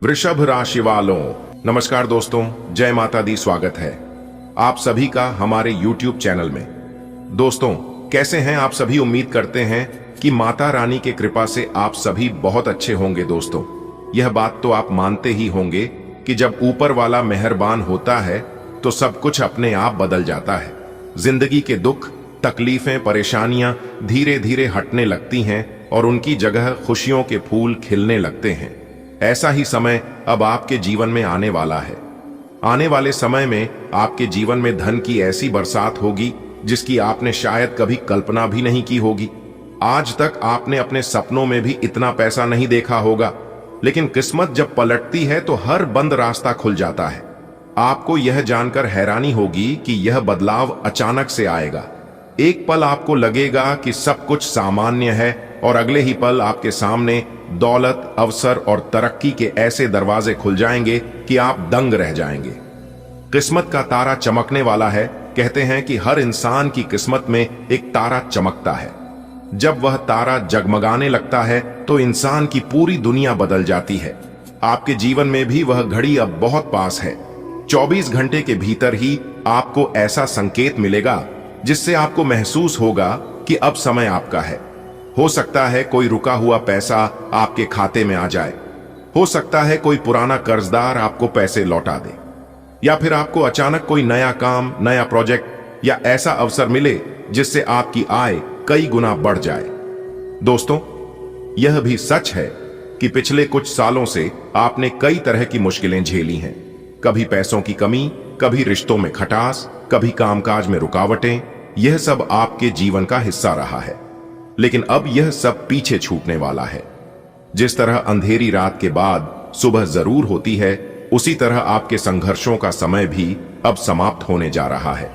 वृषभ राशि वालों, नमस्कार दोस्तों, जय माता दी। स्वागत है आप सभी का हमारे YouTube चैनल में। दोस्तों, कैसे हैं आप सभी? उम्मीद करते हैं कि माता रानी के कृपा से आप सभी बहुत अच्छे होंगे। दोस्तों, यह बात तो आप मानते ही होंगे कि जब ऊपर वाला मेहरबान होता है तो सब कुछ अपने आप बदल जाता है। जिंदगी के दुख, तकलीफें, परेशानियां धीरे धीरे हटने लगती हैं और उनकी जगह खुशियों के फूल खिलने लगते हैं। ऐसा ही समय अब आपके जीवन में आने वाला है। आने वाले समय में आपके जीवन में धन की ऐसी बरसात होगी जिसकी आपने शायद कभी कल्पना भी नहीं की होगी। आज तक आपने अपने सपनों में भी इतना पैसा नहीं देखा होगा, लेकिन किस्मत जब पलटती है तो हर बंद रास्ता खुल जाता है। आपको यह जानकर हैरानी होगी कि यह बदलाव अचानक से आएगा। एक पल आपको लगेगा कि सब कुछ सामान्य है और अगले ही पल आपके सामने दौलत, अवसर और तरक्की के ऐसे दरवाजे खुल जाएंगे कि आप दंग रह जाएंगे। किस्मत का तारा चमकने वाला है। कहते हैं कि हर इंसान की किस्मत में एक तारा चमकता है। जब वह तारा जगमगाने लगता है तो इंसान की पूरी दुनिया बदल जाती है। आपके जीवन में भी वह घड़ी अब बहुत पास है। 24 घंटे के भीतर ही आपको ऐसा संकेत मिलेगा जिससे आपको महसूस होगा कि अब समय आपका है। हो सकता है कोई रुका हुआ पैसा आपके खाते में आ जाए, हो सकता है कोई पुराना कर्जदार आपको पैसे लौटा दे, या फिर आपको अचानक कोई नया काम, नया प्रोजेक्ट या ऐसा अवसर मिले जिससे आपकी आय कई गुना बढ़ जाए। दोस्तों, यह भी सच है कि पिछले कुछ सालों से आपने कई तरह की मुश्किलें झेली हैं। कभी पैसों की कमी, कभी रिश्तों में खटास, कभी कामकाज में रुकावटें। यह सब आपके जीवन का हिस्सा रहा है, लेकिन अब यह सब पीछे छूटने वाला है। जिस तरह अंधेरी रात के बाद सुबह जरूर होती है, उसी तरह आपके संघर्षों का समय भी अब समाप्त होने जा रहा है।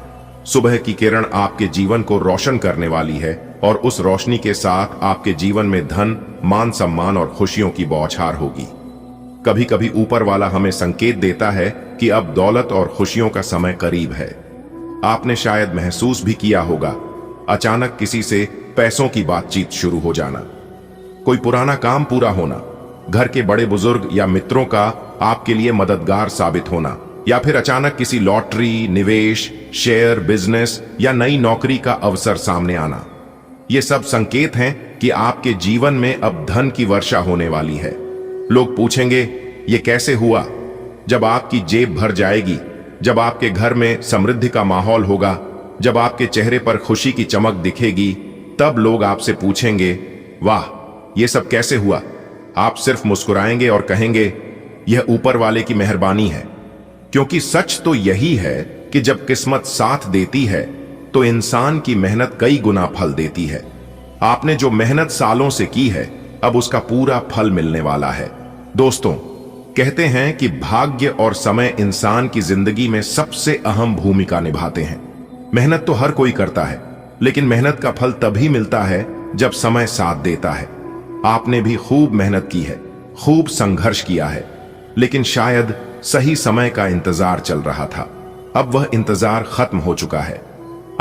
सुबह की किरण आपके जीवन को रोशन करने वाली है और उस रोशनी के साथ आपके जीवन में धन, मान सम्मान और खुशियों की बौछार होगी। कभी कभी ऊपर वाला हमें संकेत देता है कि अब दौलत और खुशियों का समय करीब है। आपने शायद महसूस भी किया होगा, अचानक किसी से पैसों की बातचीत शुरू हो जाना, कोई पुराना काम पूरा होना, घर के बड़े बुजुर्ग या मित्रों का आपके लिए मददगार साबित होना, या फिर अचानक किसी लॉटरी, निवेश, शेयर, बिजनेस या नई नौकरी का अवसर सामने आना। ये सब संकेत हैं कि आपके जीवन में अब धन की वर्षा होने वाली है। लोग पूछेंगे, ये कैसे हुआ? जब आपकी जेब भर जाएगी, जब आपके घर में समृद्धि का माहौल होगा, जब आपके चेहरे पर खुशी की चमक दिखेगी, तब लोग आपसे पूछेंगे, वाह, ये सब कैसे हुआ? आप सिर्फ मुस्कुराएंगे और कहेंगे, यह ऊपर वाले की मेहरबानी है। क्योंकि सच तो यही है कि जब किस्मत साथ देती है तो इंसान की मेहनत कई गुना फल देती है। आपने जो मेहनत सालों से की है, अब उसका पूरा फल मिलने वाला है। दोस्तों, कहते हैं कि भाग्य और समय इंसान की जिंदगी में सबसे अहम भूमिका निभाते हैं। मेहनत तो हर कोई करता है, लेकिन मेहनत का फल तभी मिलता है जब समय साथ देता है। आपने भी खूब मेहनत की है, खूब संघर्ष किया है, लेकिन शायद सही समय का इंतजार चल रहा था। अब वह इंतजार खत्म हो चुका है।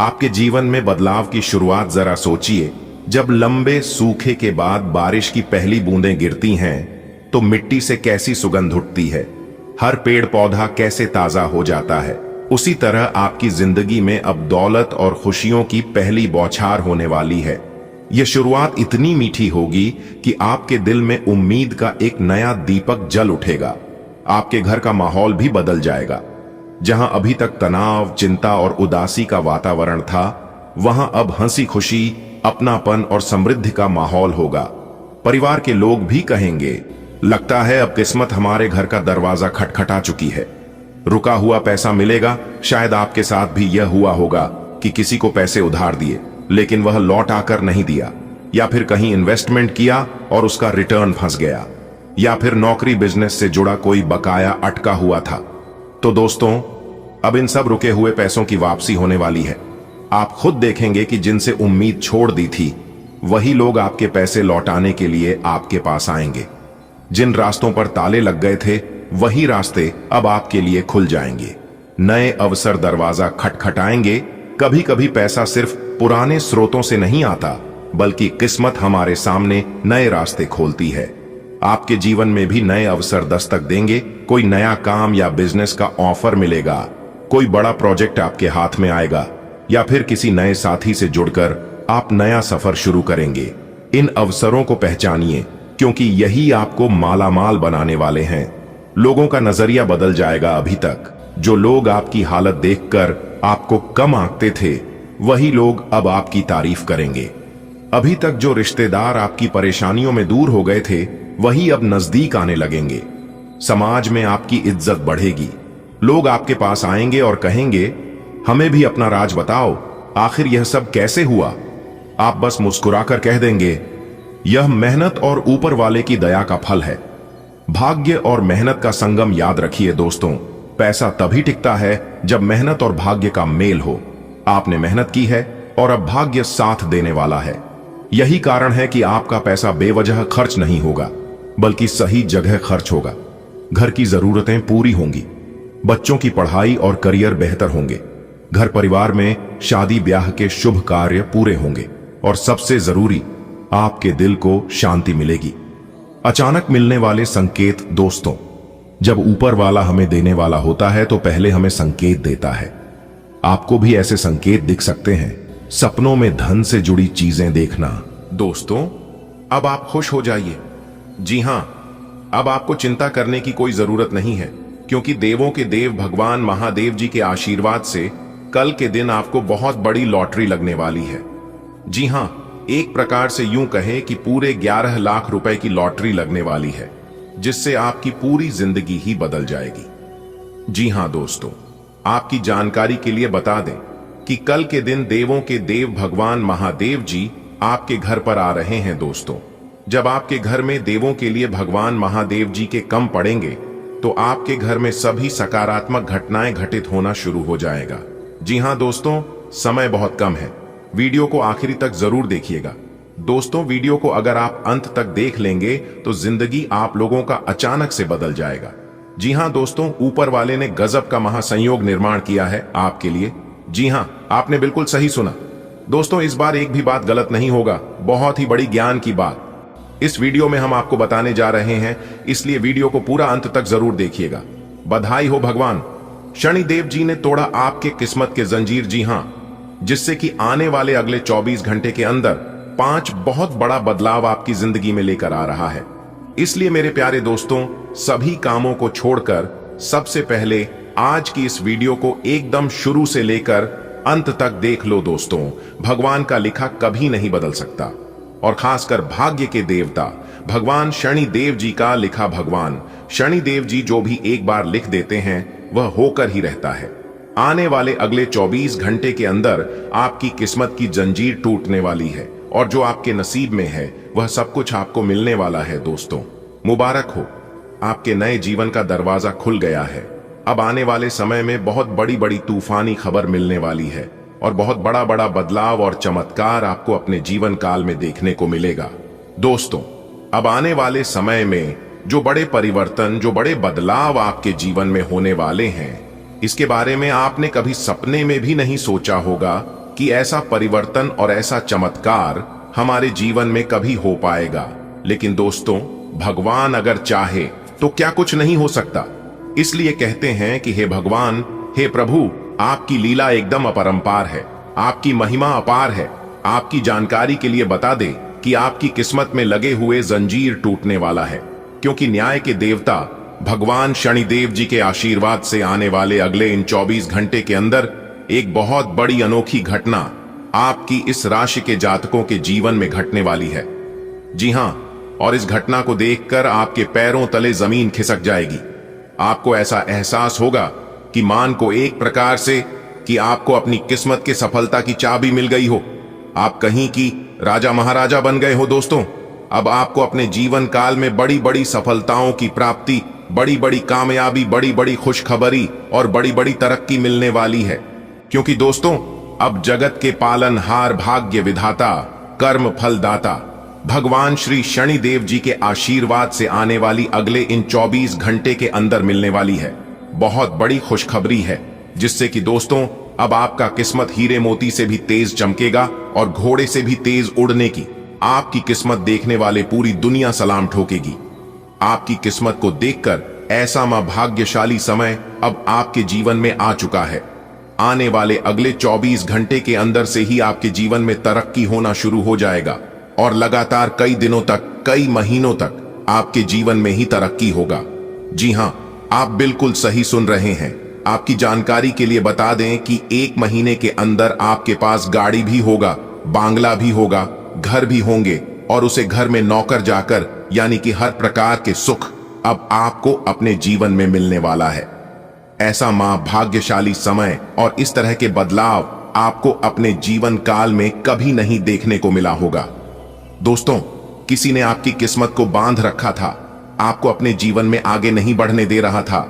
आपके जीवन में बदलाव की शुरुआत जरा सोचिए। जब लंबे सूखे के बाद बारिश की पहली बूंदें गिरती हैं तो मिट्टी से कैसी सुगंध उठती है, हर पेड़ पौधा कैसे ताजा हो जाता है। उसी तरह आपकी जिंदगी में अब दौलत और खुशियों की पहली बौछार होने वाली है। यह शुरुआत इतनी मीठी होगी कि आपके दिल में उम्मीद का एक नया दीपक जल उठेगा। आपके घर का माहौल भी बदल जाएगा। जहां अभी तक तनाव, चिंता और उदासी का वातावरण था, वहां अब हंसी खुशी, अपनापन और समृद्धि का माहौल होगा। परिवार के लोग भी कहेंगे, लगता है अब किस्मत हमारे घर का दरवाजा खटखटा चुकी है। रुका हुआ पैसा मिलेगा। शायद आपके साथ भी यह हुआ होगा कि किसी को पैसे उधार दिए, लेकिन वह लौट आकर नहीं दिया, या फिर कहीं इन्वेस्टमेंट किया और उसका रिटर्न फंस गया, या फिर नौकरी, बिजनेस से जुड़ा कोई बकाया अटका हुआ था। तो दोस्तों, अब इन सब रुके हुए पैसों की वापसी होने वाली है। आप खुद देखेंगे कि जिनसे उम्मीद छोड़ दी थी, वही लोग आपके पैसे लौटाने के लिए आपके पास आएंगे। जिन रास्तों पर ताले लग गए थे, वही रास्ते अब आपके लिए खुल जाएंगे। नए अवसर दरवाजा खटखटाएंगे। कभी कभी पैसा सिर्फ पुराने स्रोतों से नहीं आता, बल्कि किस्मत हमारे सामने नए रास्ते खोलती है। आपके जीवन में भी नए अवसर दस्तक देंगे। कोई नया काम या बिजनेस का ऑफर मिलेगा, कोई बड़ा प्रोजेक्ट आपके हाथ में आएगा, या फिर किसी नए साथी से जुड़कर आप नया सफर शुरू करेंगे। इन अवसरों को पहचानिए, क्योंकि यही आपको मालामाल बनाने वाले हैं। लोगों का नजरिया बदल जाएगा। अभी तक जो लोग आपकी हालत देखकर आपको कम आंकते थे, वही लोग अब आपकी तारीफ करेंगे। अभी तक जो रिश्तेदार आपकी परेशानियों में दूर हो गए थे, वही अब नजदीक आने लगेंगे। समाज में आपकी इज्जत बढ़ेगी। लोग आपके पास आएंगे और कहेंगे, हमें भी अपना राज बताओ, आखिर यह सब कैसे हुआ। आप बस मुस्कुराकर कह देंगे, यह मेहनत और ऊपर वाले की दया का फल है। भाग्य और मेहनत का संगम याद रखिए दोस्तों। पैसा तभी टिकता है जब मेहनत और भाग्य का मेल हो। आपने मेहनत की है और अब भाग्य साथ देने वाला है। यही कारण है कि आपका पैसा बेवजह खर्च नहीं होगा, बल्कि सही जगह खर्च होगा। घर की जरूरतें पूरी होंगी, बच्चों की पढ़ाई और करियर बेहतर होंगे, घर परिवार में शादी ब्याह के शुभ कार्य पूरे होंगे, और सबसे जरूरी, आपके दिल को शांति मिलेगी। अचानक मिलने वाले संकेत दोस्तों, जब ऊपर वाला हमें देने वाला होता है तो पहले हमें संकेत देता है। आपको भी ऐसे संकेत दिख सकते हैं। सपनों में धन से जुड़ी चीजें देखना। दोस्तों, अब आप खुश हो जाइए। जी हां, अब आपको चिंता करने की कोई जरूरत नहीं है, क्योंकि देवों के देव भगवान महादेव जी के आशीर्वाद से कल के दिन आपको बहुत बड़ी लॉटरी लगने वाली है। जी हां, एक प्रकार से यूं कहें कि पूरे 11 लाख रुपए की लॉटरी लगने वाली है, जिससे आपकी पूरी जिंदगी ही बदल जाएगी। जी हां दोस्तों, आपकी जानकारी के लिए बता दें कि कल के दिन देवों के देव भगवान महादेव जी आपके घर पर आ रहे हैं। दोस्तों, जब आपके घर में देवों के लिए भगवान महादेव जी के कम पड़ेंगे, तो आपके घर में सभी सकारात्मक घटनाएं घटित होना शुरू हो जाएगा। जी हां दोस्तों, समय बहुत कम है। वीडियो को आखिरी तक जरूर देखिएगा। दोस्तों, वीडियो को अगर आप अंत तक देख लेंगे तो जिंदगी आप लोगों का अचानक से बदल जाएगा। जी हां दोस्तों, ऊपर वाले ने गजब का महासंयोग निर्माण किया है आपके लिए। जी हां, आपने बिल्कुल सही सुना। दोस्तों, इस बार एक भी बात गलत नहीं होगा। बहुत ही बड़ी ज्ञान की बात इस वीडियो में हम आपको बताने जा रहे हैं, इसलिए वीडियो को पूरा अंत तक जरूर देखिएगा। बधाई हो भगवान शनिदेव जी ने तोड़ा आपके किस्मत के जंजीर। जी हां, जिससे कि आने वाले अगले 24 घंटे के अंदर 5 बहुत बड़ा बदलाव आपकी जिंदगी में लेकर आ रहा है। इसलिए मेरे प्यारे दोस्तों, सभी कामों को छोड़कर सबसे पहले आज की इस वीडियो को एकदम शुरू से लेकर अंत तक देख लो। दोस्तों, भगवान का लिखा कभी नहीं बदल सकता, और खासकर भाग्य के देवता भगवान शनिदेव जी का लिखा। भगवान शनिदेव जी जो भी एक बार लिख देते हैं, वह होकर ही रहता है। आने वाले अगले 24 घंटे के अंदर आपकी किस्मत की जंजीर टूटने वाली है, और जो आपके नसीब में है वह सब कुछ आपको मिलने वाला है। दोस्तों, मुबारक हो, आपके नए जीवन का दरवाजा खुल गया है। अब आने वाले समय में बहुत बड़ी बड़ी तूफानी खबर मिलने वाली है, और बहुत बड़ा बड़ा बदलाव और चमत्कार आपको अपने जीवन काल में देखने को मिलेगा। दोस्तों, अब आने वाले समय में जो बड़े परिवर्तन, जो बड़े बदलाव आपके जीवन में होने वाले हैं, इसके बारे में आपने कभी सपने में भी नहीं सोचा होगा कि ऐसा परिवर्तन और ऐसा चमत्कार हमारे जीवन में कभी हो पाएगा। लेकिन दोस्तों, भगवान अगर चाहे तो क्या कुछ नहीं हो सकता। इसलिए कहते हैं कि हे भगवान, हे प्रभु, आपकी लीला एकदम अपरंपार है, आपकी महिमा अपार है। आपकी जानकारी के लिए बता दे कि आपकी किस्मत में लगे हुए जंजीर टूटने वाला है, क्योंकि न्याय के देवता भगवान शनिदेव जी के आशीर्वाद से आने वाले अगले इन 24 घंटे के अंदर एक बहुत बड़ी अनोखी घटना आपकी इस राशि के जातकों के जीवन में घटने वाली है। जी हां, और इस घटना को देखकर आपके पैरों तले जमीन खिसक जाएगी। आपको ऐसा एहसास होगा कि मान को एक प्रकार से कि आपको अपनी किस्मत के सफलता की चाबी मिल गई हो। आप कहीं की राजा महाराजा बन गए हो। दोस्तों, अब आपको अपने जीवन काल में बड़ी बड़ी सफलताओं की प्राप्ति, बड़ी बड़ी कामयाबी, बड़ी बड़ी खुशखबरी और बड़ी बड़ी तरक्की मिलने वाली है। क्योंकि दोस्तों, अब जगत के पालनहार, भाग्य विधाता, कर्म फलदाता भगवान श्री शनिदेव जी के आशीर्वाद से आने वाली अगले इन 24 घंटे के अंदर मिलने वाली है बहुत बड़ी खुशखबरी है, जिससे कि दोस्तों अब आपका किस्मत हीरे मोती से भी तेज चमकेगा और घोड़े से भी तेज उड़ने की आपकी किस्मत देखने वाले पूरी दुनिया सलाम ठोकेगी। आपकी किस्मत को देखकर ऐसा भाग्यशाली समय अब आपके जीवन में आ चुका है। आने वाले अगले 24 घंटे के अंदर से ही आपके जीवन में तरक्की होना शुरू हो जाएगा और लगातार कई दिनों तक, कई महीनों तक आपके जीवन में ही तरक्की होगा। जी हां, आप बिल्कुल सही सुन रहे हैं। आपकी जानकारी के लिए बता दें कि 1 महीने के अंदर आपके पास गाड़ी भी होगा, बांग्ला भी होगा, घर भी होंगे और उसे घर में नौकर जाकर, यानी कि हर प्रकार के सुख अब आपको अपने जीवन में मिलने वाला है। ऐसा भाग्यशाली समय और इस तरह के बदलाव आपको अपने जीवन काल में कभी नहीं देखने को मिला होगा। दोस्तों, किसी ने आपकी किस्मत को बांध रखा था, आपको अपने जीवन में आगे नहीं बढ़ने दे रहा था,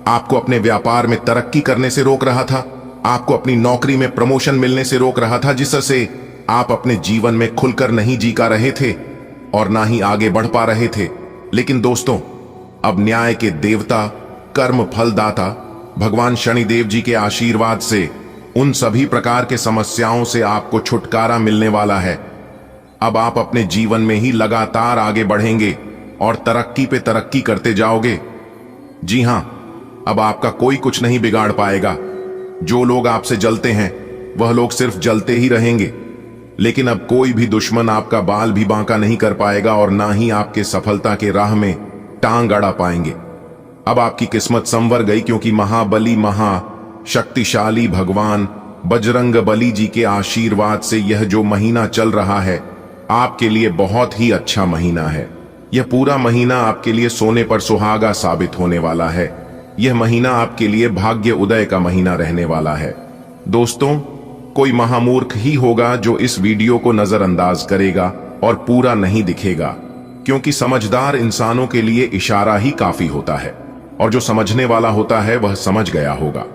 आपको अपने व्यापार में तरक्की करने से रोक रहा था, आपको अपनी नौकरी में प्रमोशन मिलने से रोक रहा था, जिससे आप अपने जीवन में खुलकर नहीं जी का रहे थे और ना ही आगे बढ़ पा रहे थे। लेकिन दोस्तों, अब न्याय के देवता, कर्म फलदाता भगवान शनिदेव जी के आशीर्वाद से उन सभी प्रकार के समस्याओं से आपको छुटकारा मिलने वाला है। अब आप अपने जीवन में ही लगातार आगे बढ़ेंगे और तरक्की पे तरक्की करते जाओगे। जी हां, अब आपका कोई कुछ नहीं बिगाड़ पाएगा। जो लोग आपसे जलते हैं वह लोग सिर्फ जलते ही रहेंगे, लेकिन अब कोई भी दुश्मन आपका बाल भी बांका नहीं कर पाएगा और ना ही आपके सफलता के राह में टांग अड़ा पाएंगे। अब आपकी किस्मत संवर गई, क्योंकि महाबली महाशक्तिशाली भगवान बजरंग बली जी के आशीर्वाद से यह जो महीना चल रहा है आपके लिए बहुत ही अच्छा महीना है। यह पूरा महीना आपके लिए सोने पर सुहागा साबित होने वाला है। यह महीना आपके लिए भाग्य उदय का महीना रहने वाला है। दोस्तों, कोई महामूर्ख ही होगा जो इस वीडियो को नजरअंदाज करेगा और पूरा नहीं दिखेगा, क्योंकि समझदार इंसानों के लिए इशारा ही काफी होता है और जो समझने वाला होता है वह समझ गया होगा।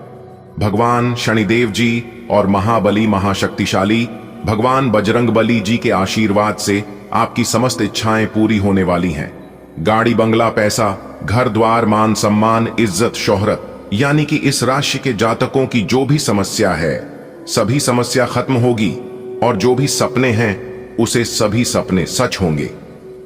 भगवान शनिदेव जी और महाबली महाशक्तिशाली भगवान बजरंग बली जी के आशीर्वाद से आपकी समस्त इच्छाएं पूरी होने वाली हैं। गाड़ी, बंगला, पैसा, घर द्वार, मान सम्मान, इज्जत, शोहरत, यानी कि इस राशि के जातकों की जो भी समस्या है सभी समस्या खत्म होगी और जो भी सपने हैं उसे सभी सपने सच होंगे।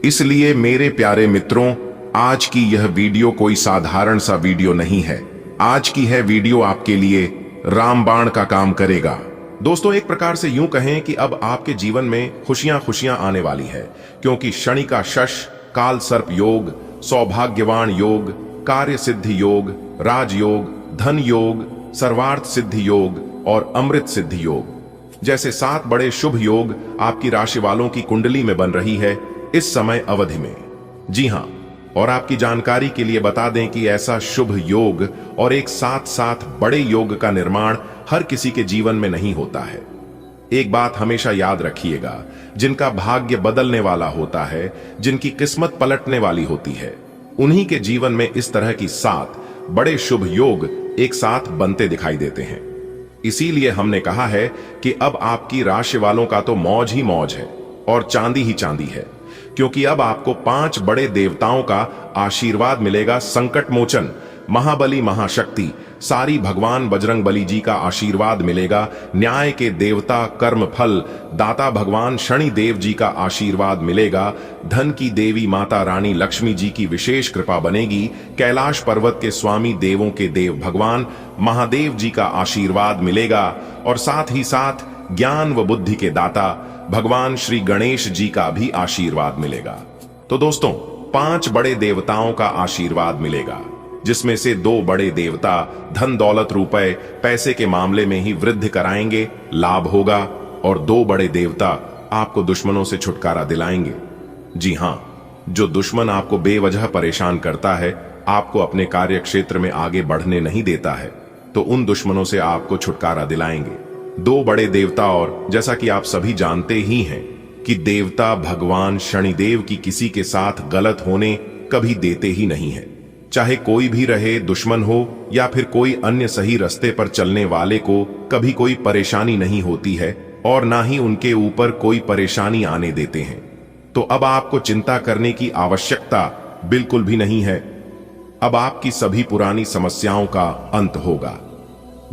इसलिए मेरे प्यारे मित्रों, आज की यह वीडियो कोई साधारण सा वीडियो नहीं है। आज की है वीडियो आपके लिए रामबाण का काम करेगा। दोस्तों, एक प्रकार से यूं कहें कि अब आपके जीवन में खुशियां खुशियां आने वाली है, क्योंकि शनि का शश, काल सर्प योग, सौभाग्यवान योग, कार्य सिद्धि योग, राजयोग, धन योग, सर्वार्थ सिद्धि योग और अमृत सिद्धि योग जैसे 7 बड़े शुभ योग आपकी राशि वालों की कुंडली में बन रही है इस समय अवधि में। जी हां, और आपकी जानकारी के लिए बता दें कि ऐसा शुभ योग और एक साथ साथ बड़े योग का निर्माण हर किसी के जीवन में नहीं होता है। एक बात हमेशा याद रखिएगा, जिनका भाग्य बदलने वाला होता है, जिनकी किस्मत पलटने वाली होती है, उन्हीं के जीवन में इस तरह की 7 बड़े शुभ योग एक साथ बनते दिखाई देते हैं। इसीलिए हमने कहा है कि अब आपकी राशि वालों का तो मौज ही मौज है और चांदी ही चांदी है, क्योंकि अब आपको 5 बड़े देवताओं का आशीर्वाद मिलेगा। संकट मोचन महाबली महाशक्ति सारी भगवान बजरंग बली जी का आशीर्वाद मिलेगा। न्याय के देवता कर्म फल दाता भगवान शनि देव जी का आशीर्वाद मिलेगा। धन की देवी माता रानी लक्ष्मी जी की विशेष कृपा बनेगी। कैलाश पर्वत के स्वामी देवों के देव भगवान महादेव जी का आशीर्वाद मिलेगा और साथ ही साथ ज्ञान व बुद्धि के दाता भगवान श्री गणेश जी का भी आशीर्वाद मिलेगा। तो दोस्तों, 5 बड़े देवताओं का आशीर्वाद मिलेगा, जिसमें से 2 बड़े देवता धन दौलत रुपए पैसे के मामले में ही वृद्धि कराएंगे, लाभ होगा, और 2 बड़े देवता आपको दुश्मनों से छुटकारा दिलाएंगे। जी हां, जो दुश्मन आपको बेवजह परेशान करता है, आपको अपने कार्य क्षेत्र में आगे बढ़ने नहीं देता है, तो उन दुश्मनों से आपको छुटकारा दिलाएंगे 2 बड़े देवता। और जैसा कि आप सभी जानते ही हैं कि देवता भगवान शनिदेव की किसी के साथ गलत होने कभी देते ही नहीं है। चाहे कोई भी रहे, दुश्मन हो या फिर कोई अन्य सही रास्ते पर चलने वाले को कभी कोई परेशानी नहीं होती है और ना ही उनके ऊपर कोई परेशानी आने देते हैं। तो अब आपको चिंता करने की आवश्यकता बिल्कुल भी नहीं है। अब आपकी सभी पुरानी समस्याओं का अंत होगा।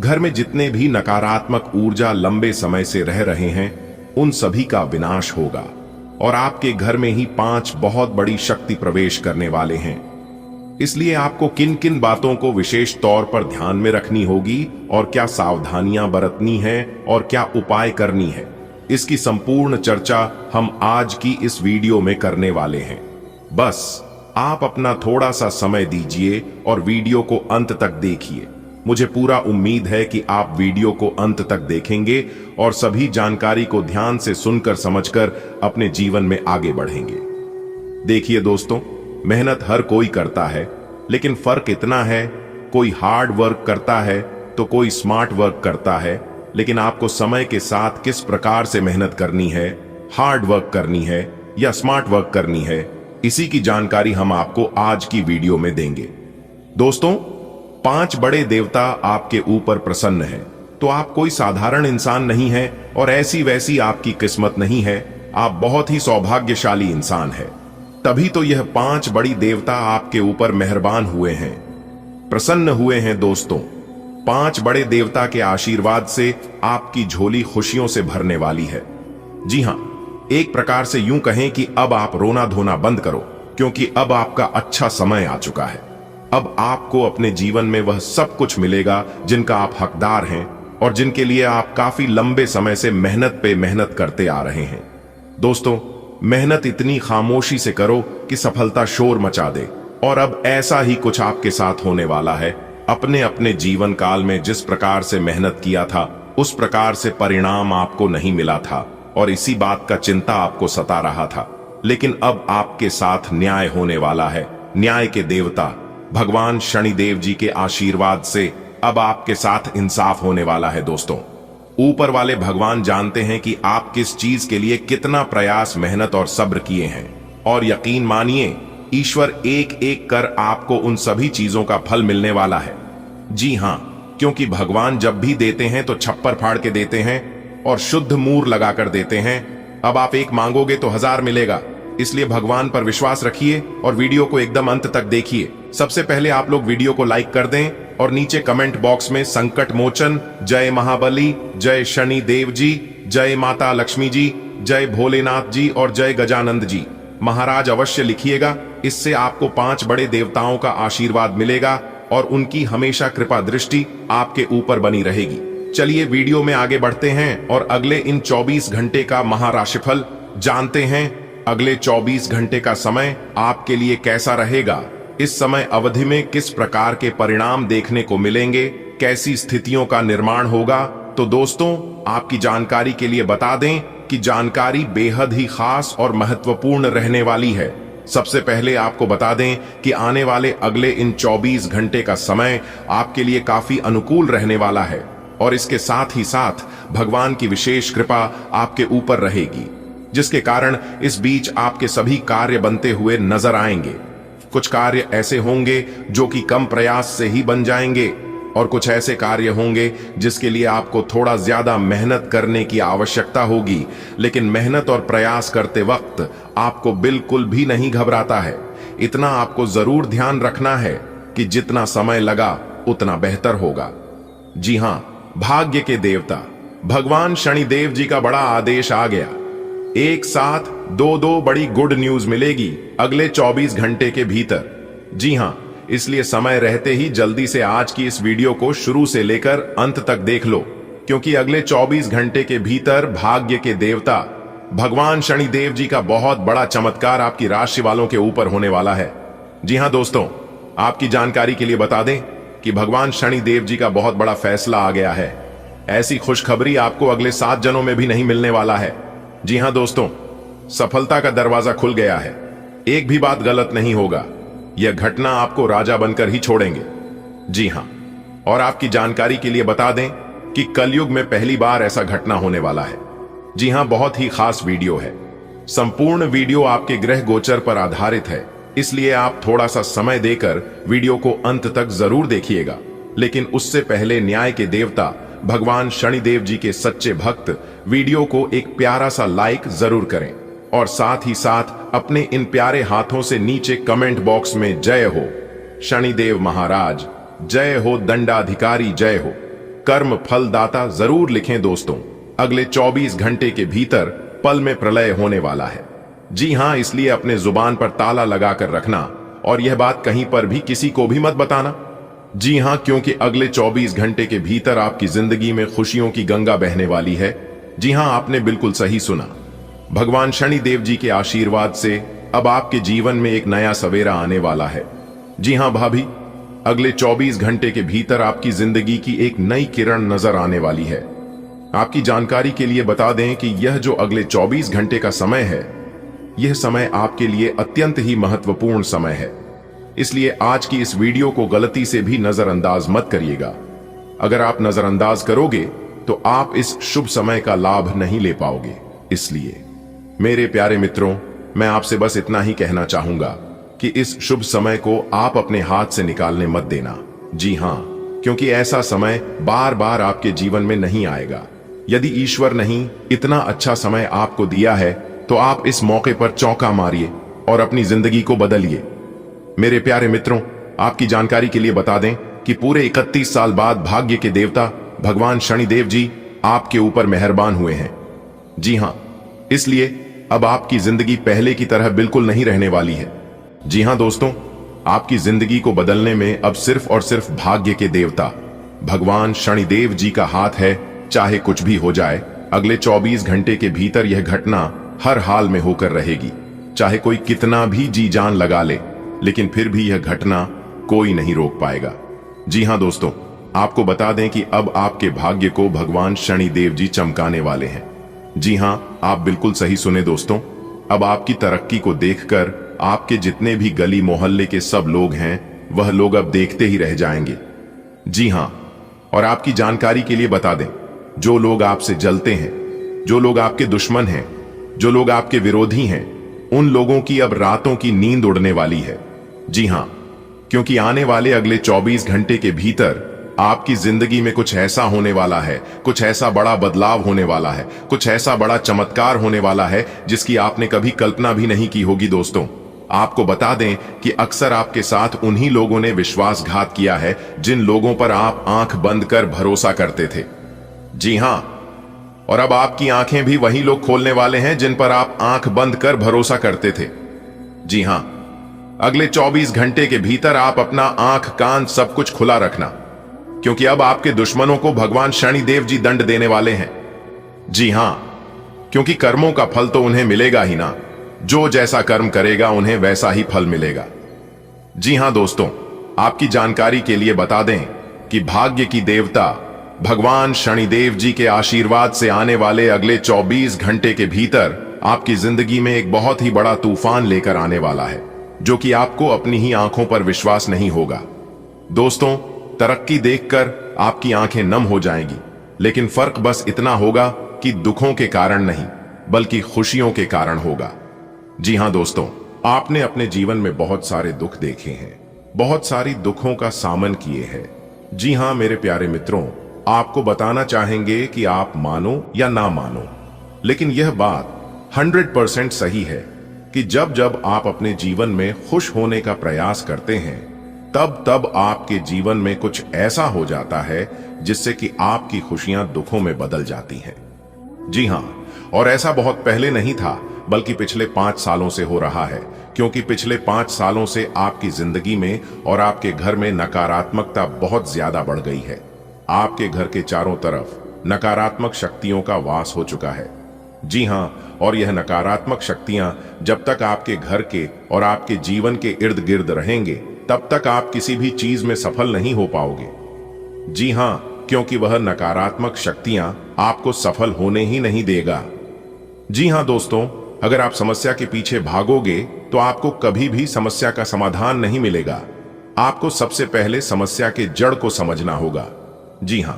घर में जितने भी नकारात्मक ऊर्जा लंबे समय से रह रहे हैं, उन सभी का विनाश होगा और आपके घर में ही 5 बहुत बड़ी शक्ति प्रवेश करने वाले हैं। इसलिए आपको किन किन बातों को विशेष तौर पर ध्यान में रखनी होगी और क्या सावधानियां बरतनी है और क्या उपाय करनी है, इसकी संपूर्ण चर्चा हम आज की इस वीडियो में करने वाले हैं। बस आप अपना थोड़ा सा समय दीजिए और वीडियो को अंत तक देखिए। मुझे पूरा उम्मीद है कि आप वीडियो को अंत तक देखेंगे और सभी जानकारी को ध्यान से सुनकर समझकर अपने जीवन में आगे बढ़ेंगे। देखिए दोस्तों, मेहनत हर कोई करता है, लेकिन फर्क इतना है, कोई हार्ड वर्क करता है तो कोई स्मार्ट वर्क करता है। लेकिन आपको समय के साथ किस प्रकार से मेहनत करनी है, हार्ड वर्क करनी है या स्मार्ट वर्क करनी है, इसी की जानकारी हम आपको आज की वीडियो में देंगे। दोस्तों, 5 बड़े देवता आपके ऊपर प्रसन्न हैं, तो आप कोई साधारण इंसान नहीं है और ऐसी वैसी आपकी किस्मत नहीं है, आप बहुत ही सौभाग्यशाली इंसान है। तभी तो यह 5 बड़ी देवता आपके ऊपर मेहरबान हुए हैं, प्रसन्न हुए हैं। दोस्तों, 5 बड़े देवता के आशीर्वाद से आपकी झोली खुशियों से भरने वाली है। जी हां, एक प्रकार से यूं कहें कि अब आप रोना धोना बंद करो, क्योंकि अब आपका अच्छा समय आ चुका है। अब आपको अपने जीवन में वह सब कुछ मिलेगा जिनका आप हकदार हैं और जिनके लिए आप काफी लंबे समय से मेहनत पे मेहनत करते आ रहे हैं। दोस्तों, मेहनत इतनी खामोशी से करो कि सफलता शोर मचा दे, और अब ऐसा ही कुछ आपके साथ होने वाला है। अपने अपने जीवन काल में जिस प्रकार से मेहनत किया था, उस प्रकार से परिणाम आपको नहीं मिला था और इसी बात का चिंता आपको सता रहा था। लेकिन अब आपके साथ न्याय होने वाला है। न्याय के देवता भगवान शनिदेव जी के आशीर्वाद से अब आपके साथ इंसाफ होने वाला है। दोस्तों, ऊपर वाले भगवान जानते हैं कि आप किस चीज के लिए कितना प्रयास, मेहनत और सब्र किए हैं, और यकीन मानिए, ईश्वर एक एक कर आपको उन सभी चीजों का फल मिलने वाला है। जी हां, क्योंकि भगवान जब भी देते हैं तो छप्पर फाड़ के देते हैं और शुद्ध मूर लगाकर देते हैं। अब आप एक मांगोगे तो 1000 मिलेगा, इसलिए भगवान पर विश्वास रखिए और वीडियो को एकदम अंत तक देखिए। सबसे पहले आप लोग वीडियो को लाइक कर दें और नीचे कमेंट बॉक्स में संकट मोचन, जय महाबली, जय शनि देव जी, जय माता लक्ष्मी जी, जय भोलेनाथ जी और जय गजानंद जी महाराज अवश्य लिखिएगा। इससे आपको 5 बड़े देवताओं का आशीर्वाद मिलेगा और उनकी हमेशा कृपा दृष्टि आपके ऊपर बनी रहेगी। चलिए वीडियो में आगे बढ़ते हैं और अगले इन 24 घंटे का महाराशिफल जानते हैं। अगले 24 घंटे का समय आपके लिए कैसा रहेगा, इस समय अवधि में किस प्रकार के परिणाम देखने को मिलेंगे, कैसी स्थितियों का निर्माण होगा। तो दोस्तों, आपकी जानकारी के लिए बता दें कि जानकारी बेहद ही खास और महत्वपूर्ण रहने वाली है। सबसे पहले आपको बता दें कि आने वाले अगले इन 24 घंटे का समय आपके लिए काफी अनुकूल रहने वाला है और इसके साथ ही साथ भगवान की विशेष कृपा आपके ऊपर रहेगी, जिसके कारण इस बीच आपके सभी कार्य बनते हुए नजर आएंगे। कुछ कार्य ऐसे होंगे जो कि कम प्रयास से ही बन जाएंगे और कुछ ऐसे कार्य होंगे जिसके लिए आपको थोड़ा ज्यादा मेहनत करने की आवश्यकता होगी। लेकिन मेहनत और प्रयास करते वक्त आपको बिल्कुल भी नहीं घबराता है। इतना आपको जरूर ध्यान रखना है कि जितना समय लगा उतना बेहतर होगा। जी हां, भाग्य के देवता भगवान शनिदेव जी का बड़ा आदेश आ गया। एक साथ दो बड़ी गुड न्यूज मिलेगी अगले 24 घंटे के भीतर। जी हां, इसलिए समय रहते ही जल्दी से आज की इस वीडियो को शुरू से लेकर अंत तक देख लो, क्योंकि अगले 24 घंटे के भीतर भाग्य के देवता भगवान शनिदेव जी का बहुत बड़ा चमत्कार आपकी राशि वालों के ऊपर होने वाला है। जी हां दोस्तों, आपकी जानकारी के लिए बता दें कि भगवान शनिदेव जी का बहुत बड़ा फैसला आ गया है। ऐसी खुशखबरी आपको अगले 7 जनों में भी नहीं मिलने वाला है। जी हां दोस्तों, सफलता का दरवाजा खुल गया है। एक भी बात गलत नहीं होगा। यह घटना आपको राजा बनकर ही छोड़ेंगे। जी हां, और आपकी जानकारी के लिए बता दें कि कलयुग में पहली बार ऐसा घटना होने वाला है। जी हां, बहुत ही खास वीडियो है। संपूर्ण वीडियो आपके ग्रह गोचर पर आधारित है, इसलिए आप थोड़ा सा समय देकर वीडियो को अंत तक जरूर देखिएगा। लेकिन उससे पहले न्याय के देवता भगवान शनिदेव जी के सच्चे भक्त वीडियो को एक प्यारा सा लाइक जरूर करें और साथ ही साथ अपने इन प्यारे हाथों से नीचे कमेंट बॉक्स में जय हो शनिदेव महाराज, जय हो दंडाधिकारी, जय हो कर्म फलदाता जरूर लिखें। दोस्तों, अगले 24 घंटे के भीतर पल में प्रलय होने वाला है। जी हां, इसलिए अपने जुबान पर ताला लगाकर रखना और यह बात कहीं पर भी किसी को भी मत बताना। जी हां, क्योंकि अगले 24 घंटे के भीतर आपकी जिंदगी में खुशियों की गंगा बहने वाली है। जी हां, आपने बिल्कुल सही सुना। भगवान शनिदेव जी के आशीर्वाद से अब आपके जीवन में एक नया सवेरा आने वाला है। जी हां भाभी, अगले 24 घंटे के भीतर आपकी जिंदगी की एक नई किरण नजर आने वाली है। आपकी जानकारी के लिए बता दें कि यह जो अगले 24 घंटे का समय है, यह समय आपके लिए अत्यंत ही महत्वपूर्ण समय है। इसलिए आज की इस वीडियो को गलती से भी नजरअंदाज मत करिएगा। अगर आप नजरअंदाज करोगे तो आप इस शुभ समय का लाभ नहीं ले पाओगे। इसलिए मेरे प्यारे मित्रों, मैं आपसे बस इतना ही कहना चाहूंगा कि इस शुभ समय को आप अपने हाथ से निकालने मत देना। जी हां, क्योंकि ऐसा समय बार बार आपके जीवन में नहीं आएगा। यदि ईश्वर नहीं इतना अच्छा समय आपको दिया है तो आप इस मौके पर चौका मारिए और अपनी जिंदगी को बदलिए। मेरे प्यारे मित्रों, आपकी जानकारी के लिए बता दें कि पूरे 31 साल बाद भाग्य के देवता भगवान शनिदेव जी आपके ऊपर मेहरबान हुए हैं। जी हां, इसलिए अब आपकी जिंदगी पहले की तरह बिल्कुल नहीं रहने वाली है। जी हां दोस्तों, आपकी जिंदगी को बदलने में अब सिर्फ और सिर्फ भाग्य के देवता भगवान शनिदेव जी का हाथ है। चाहे कुछ भी हो जाए, अगले 24 घंटे के भीतर यह घटना हर हाल में होकर रहेगी। चाहे कोई कितना भी जी जान लगा ले, लेकिन फिर भी यह घटना कोई नहीं रोक पाएगा। जी हां दोस्तों, आपको बता दें कि अब आपके भाग्य को भगवान शनिदेव जी चमकाने वाले हैं। जी हां, आप बिल्कुल सही सुने दोस्तों। अब आपकी तरक्की को देखकर आपके जितने भी गली मोहल्ले के सब लोग हैं, वह लोग अब देखते ही रह जाएंगे। जी हां, और आपकी जानकारी के लिए बता दें, जो लोग आपसे जलते हैं, जो लोग आपके दुश्मन हैं, जो लोग आपके विरोधी हैं, उन लोगों की अब रातों की नींद उड़ने वाली है। जी हां, क्योंकि आने वाले अगले 24 घंटे के भीतर आपकी जिंदगी में कुछ ऐसा होने वाला है, कुछ ऐसा बड़ा बदलाव होने वाला है, कुछ ऐसा बड़ा चमत्कार होने वाला है जिसकी आपने कभी कल्पना भी नहीं की होगी। दोस्तों, आपको बता दें कि अक्सर आपके साथ उन्हीं लोगों ने विश्वासघात किया है जिन लोगों पर आप आंख बंद कर भरोसा करते थे। जी हां, और अब आपकी आंखें भी वही लोग खोलने वाले हैं जिन पर आप आंख बंद कर भरोसा करते थे। जी हां, अगले 24 घंटे के भीतर आप अपना आंख कान सब कुछ खुला रखना, क्योंकि अब आपके दुश्मनों को भगवान शनिदेव जी दंड देने वाले हैं। जी हां, क्योंकि कर्मों का फल तो उन्हें मिलेगा ही ना। जो जैसा कर्म करेगा उन्हें वैसा ही फल मिलेगा। जी हां दोस्तों, आपकी जानकारी के लिए बता दें कि भाग्य की देवता भगवान शनिदेव जी के आशीर्वाद से आने वाले अगले 24 घंटे के भीतर आपकी जिंदगी में एक बहुत ही बड़ा तूफान लेकर आने वाला है, जो कि आपको अपनी ही आंखों पर विश्वास नहीं होगा। दोस्तों, तरक्की देखकर आपकी आंखें नम हो जाएंगी, लेकिन फर्क बस इतना होगा कि दुखों के कारण नहीं, बल्कि खुशियों के कारण होगा। जी हां दोस्तों, आपने अपने जीवन में बहुत सारे दुख देखे हैं, बहुत सारी दुखों का सामना किए हैं। जी हां मेरे प्यारे मित्रों, आपको बताना चाहेंगे कि आप मानो या ना मानो, लेकिन यह बात 100% सही है कि जब जब आप अपने जीवन में खुश होने का प्रयास करते हैं, तब तब आपके जीवन में कुछ ऐसा हो जाता है जिससे कि आपकी खुशियां दुखों में बदल जाती हैं। जी हां, और ऐसा बहुत पहले नहीं था, बल्कि पिछले 5 सालों से हो रहा है, क्योंकि पिछले 5 सालों से आपकी जिंदगी में और आपके घर में नकारात्मकता बहुत ज्यादा बढ़ गई है। आपके घर के चारों तरफ नकारात्मक शक्तियों का वास हो चुका है। जी हां, और यह नकारात्मक शक्तियां जब तक आपके घर के और आपके जीवन के इर्द गिर्द रहेंगे, तब तक आप किसी भी चीज में सफल नहीं हो पाओगे। जी हां, क्योंकि वह नकारात्मक शक्तियां आपको सफल होने ही नहीं देगा। जी हां दोस्तों, अगर आप समस्या के पीछे भागोगे तो आपको कभी भी समस्या का समाधान नहीं मिलेगा। आपको सबसे पहले समस्या के जड़ को समझना होगा। जी हां,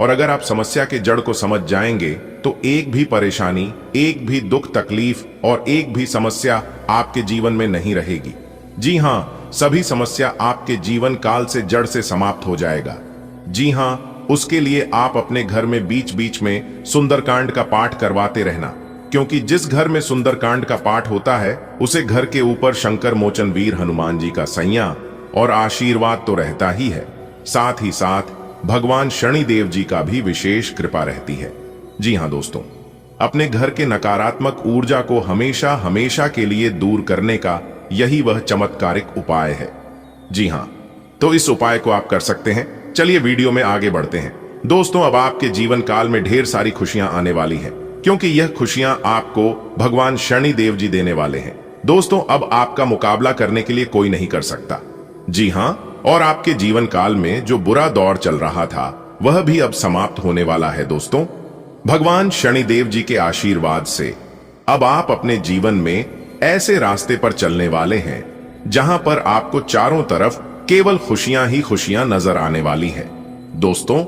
और अगर आप समस्या के जड़ को समझ जाएंगे तो एक भी परेशानी, एक भी दुख तकलीफ और एक भी समस्या आपके जीवन में नहीं रहेगी। जी हां, सभी समस्या आपके जीवन काल से जड़ से समाप्त हो जाएगा। जी हां, उसके लिए आप अपने घर में बीच बीच में सुंदरकांड का पाठ करवाते रहना, क्योंकि जिस घर में सुंदरकांड का पाठ होता है, उसे घर के ऊपर शंकर मोचन वीर हनुमान जी का सैया और आशीर्वाद तो रहता ही है, साथ ही साथ भगवान शनिदेव जी का भी विशेष कृपा रहती है। जी हां दोस्तों, अपने घर के नकारात्मक ऊर्जा को हमेशा हमेशा के लिए दूर करने का यही वह चमत्कारिक उपाय है। जी हाँ, तो इस उपाय को आप कर सकते हैं। चलिए वीडियो में आगे बढ़ते हैं। दोस्तों, अब आपके जीवन काल में ढेर सारी खुशियां आने वाली हैं, क्योंकि यह खुशियां आपको भगवान शनिदेव जी देने वाले हैं। दोस्तों, अब आपका मुकाबला करने के लिए कोई नहीं कर सकता। जी हाँ, और आपके जीवन काल में जो बुरा दौर चल रहा था वह भी अब समाप्त होने वाला है। दोस्तों, भगवान शनिदेव जी के आशीर्वाद से अब आप अपने जीवन में ऐसे रास्ते पर चलने वाले हैं जहां पर आपको चारों तरफ केवल खुशियां ही खुशियां नजर आने वाली है। दोस्तों,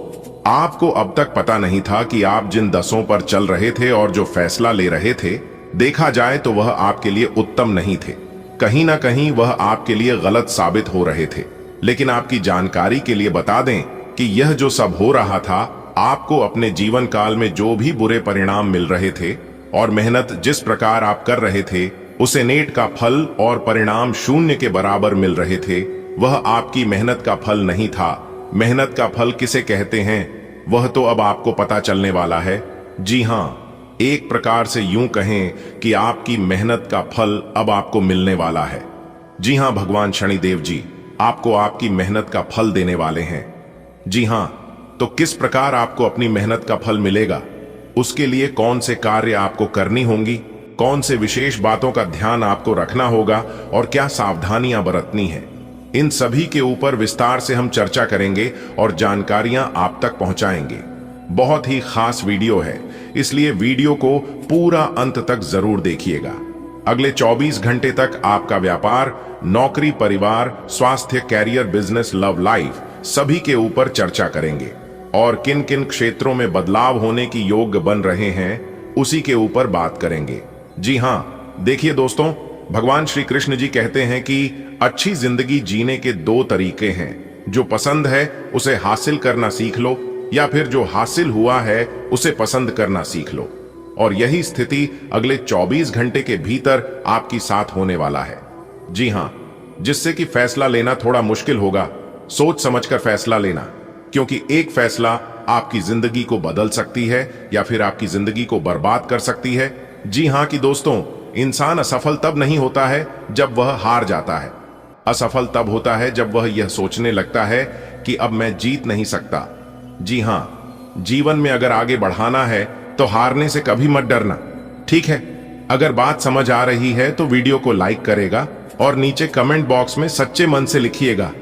आपको अब तक पता नहीं था कि आप जिन दसों पर चल रहे थे और जो फैसला ले रहे थे, देखा जाए तो वह आपके लिए उत्तम नहीं थे। कहीं ना कहीं वह आपके लिए गलत साबित हो रहे थे। लेकिन आपकी जानकारी के लिए बता दें कि यह जो सब हो रहा था, आपको अपने जीवन काल में जो भी बुरे परिणाम मिल रहे थे और मेहनत जिस प्रकार आप कर रहे थे, उसे नेट का फल और परिणाम शून्य के बराबर मिल रहे थे, वह आपकी मेहनत का फल नहीं था। मेहनत का फल किसे कहते हैं, वह तो अब आपको पता चलने वाला है। जी हाँ, एक प्रकार से यूं कहें कि आपकी मेहनत का फल अब आपको मिलने वाला है। जी हाँ, भगवान शनिदेव जी आपको आपकी मेहनत का फल देने वाले हैं। जी हाँ, तो किस प्रकार आपको अपनी मेहनत का फल मिलेगा, उसके लिए कौन से कार्य आपको करनी होंगी, कौन से विशेष बातों का ध्यान आपको रखना होगा और क्या सावधानियां बरतनी है, इन सभी के ऊपर विस्तार से हम चर्चा करेंगे और जानकारियां आप तक पहुंचाएंगे। बहुत ही खास वीडियो है, इसलिए वीडियो को पूरा अंत तक जरूर देखिएगा। अगले 24 घंटे तक आपका व्यापार, नौकरी, परिवार, स्वास्थ्य, कैरियर, बिजनेस, लव लाइफ सभी के ऊपर चर्चा करेंगे और किन किन क्षेत्रों में बदलाव होने की योग बन रहे हैं उसी के ऊपर बात करेंगे। जी हाँ, देखिए दोस्तों, भगवान श्री कृष्ण जी कहते हैं कि अच्छी जिंदगी जीने के दो तरीके हैं। जो पसंद है उसे हासिल करना सीख लो, या फिर जो हासिल हुआ है उसे पसंद करना सीख लो। और यही स्थिति अगले 24 घंटे के भीतर आपकी साथ होने वाला है। जी हाँ, जिससे कि फैसला लेना थोड़ा मुश्किल होगा। सोच समझकर फैसला लेना, क्योंकि एक फैसला आपकी जिंदगी को बदल सकती है या फिर आपकी जिंदगी को बर्बाद कर सकती है। जी हाँ कि दोस्तों, इंसान असफल तब नहीं होता है जब वह हार जाता है। असफल तब होता है जब वह यह सोचने लगता है कि अब मैं जीत नहीं सकता। जी हाँ, जीवन में अगर आगे बढ़ाना है तो हारने से कभी मत डरना। ठीक है, अगर बात समझ आ रही है तो वीडियो को लाइक करेगा और नीचे कमेंट बॉक्स में सच्चे मन से लिखिएगा,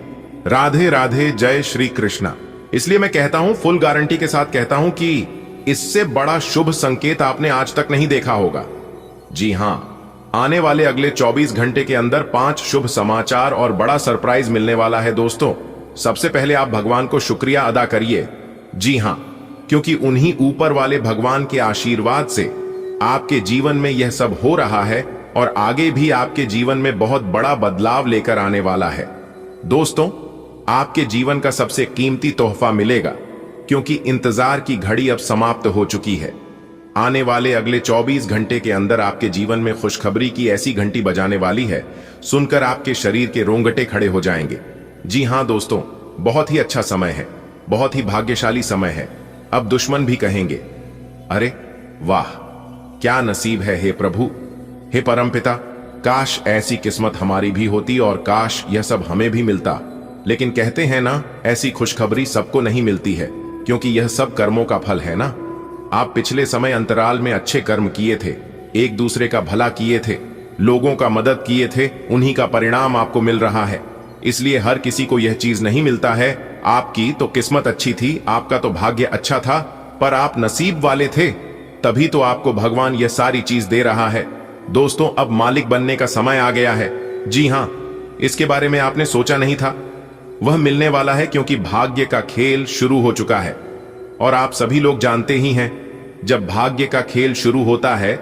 राधे राधे, जय श्री कृष्णा। इसलिए मैं कहता हूं, फुल गारंटी के साथ कहता हूं कि इससे बड़ा शुभ संकेत आपने आज तक नहीं देखा होगा। जी हां, आने वाले अगले 24 घंटे के अंदर 5 शुभ समाचार और बड़ा सरप्राइज मिलने वाला है। दोस्तों, सबसे पहले आप भगवान को शुक्रिया अदा करिए। जी हां, क्योंकि उन्हीं ऊपर वाले भगवान के आशीर्वाद से आपके जीवन में यह सब हो रहा है और आगे भी आपके जीवन में बहुत बड़ा बदलाव लेकर आने वाला है। दोस्तों, आपके जीवन का सबसे कीमती तोहफा मिलेगा, क्योंकि इंतजार की घड़ी अब समाप्त हो चुकी है। आने वाले अगले 24 घंटे के अंदर आपके जीवन में खुशखबरी की ऐसी घंटी बजाने वाली है, सुनकर आपके शरीर के रोंगटे खड़े हो जाएंगे। जी हां दोस्तों, बहुत ही अच्छा समय है, बहुत ही भाग्यशाली समय है। अब दुश्मन भी कहेंगे, अरे वाह, क्या नसीब है हे प्रभु, हे परमपिता, काश ऐसी किस्मत हमारी भी होती और काश यह सब हमें भी मिलता। लेकिन कहते हैं ना, ऐसी खुशखबरी सबको नहीं मिलती है, क्योंकि यह सब कर्मों का फल है ना। आप पिछले समय अंतराल में अच्छे कर्म किए थे, एक दूसरे का भला किए थे, लोगों का मदद किए थे, उन्हीं का परिणाम आपको मिल रहा है। इसलिए हर किसी को यह चीज नहीं मिलता है। आपकी तो किस्मत अच्छी थी, आपका तो भाग्य अच्छा था, पर आप नसीब वाले थे, तभी तो आपको भगवान यह सारी चीज दे रहा है। दोस्तों, अब मालिक बनने का समय आ गया है। जी हां, इसके बारे में आपने सोचा नहीं था, वह मिलने वाला है, क्योंकि भाग्य का खेल शुरू हो चुका है। और आप सभी लोग जानते ही हैं, जब भाग्य का खेल शुरू होता है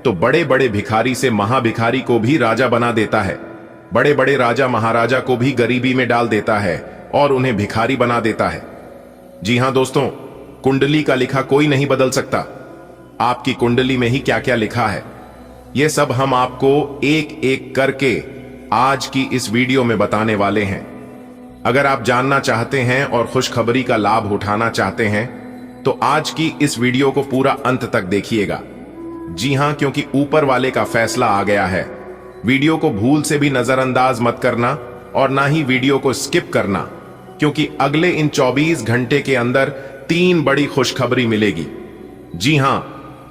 तो बड़े बड़े भिखारी से महाभिखारी को भी राजा बना देता है, बड़े बड़े राजा महाराजा को भी गरीबी में डाल देता है और उन्हें भिखारी बना देता है। जी हां दोस्तों, कुंडली का लिखा कोई नहीं बदल सकता। आपकी कुंडली में ही क्या क्या लिखा है, यह सब हम आपको एक एक करके आज की इस वीडियो में बताने वाले हैं। अगर आप जानना चाहते हैं और खुशखबरी का लाभ उठाना चाहते हैं तो आज की इस वीडियो को पूरा अंत तक देखिएगा। जी हां, क्योंकि ऊपर वाले का फैसला आ गया है। वीडियो को भूल से भी नजरअंदाज मत करना और ना ही वीडियो को स्किप करना, क्योंकि अगले इन 24 घंटे के अंदर 3 बड़ी खुशखबरी मिलेगी। जी हां,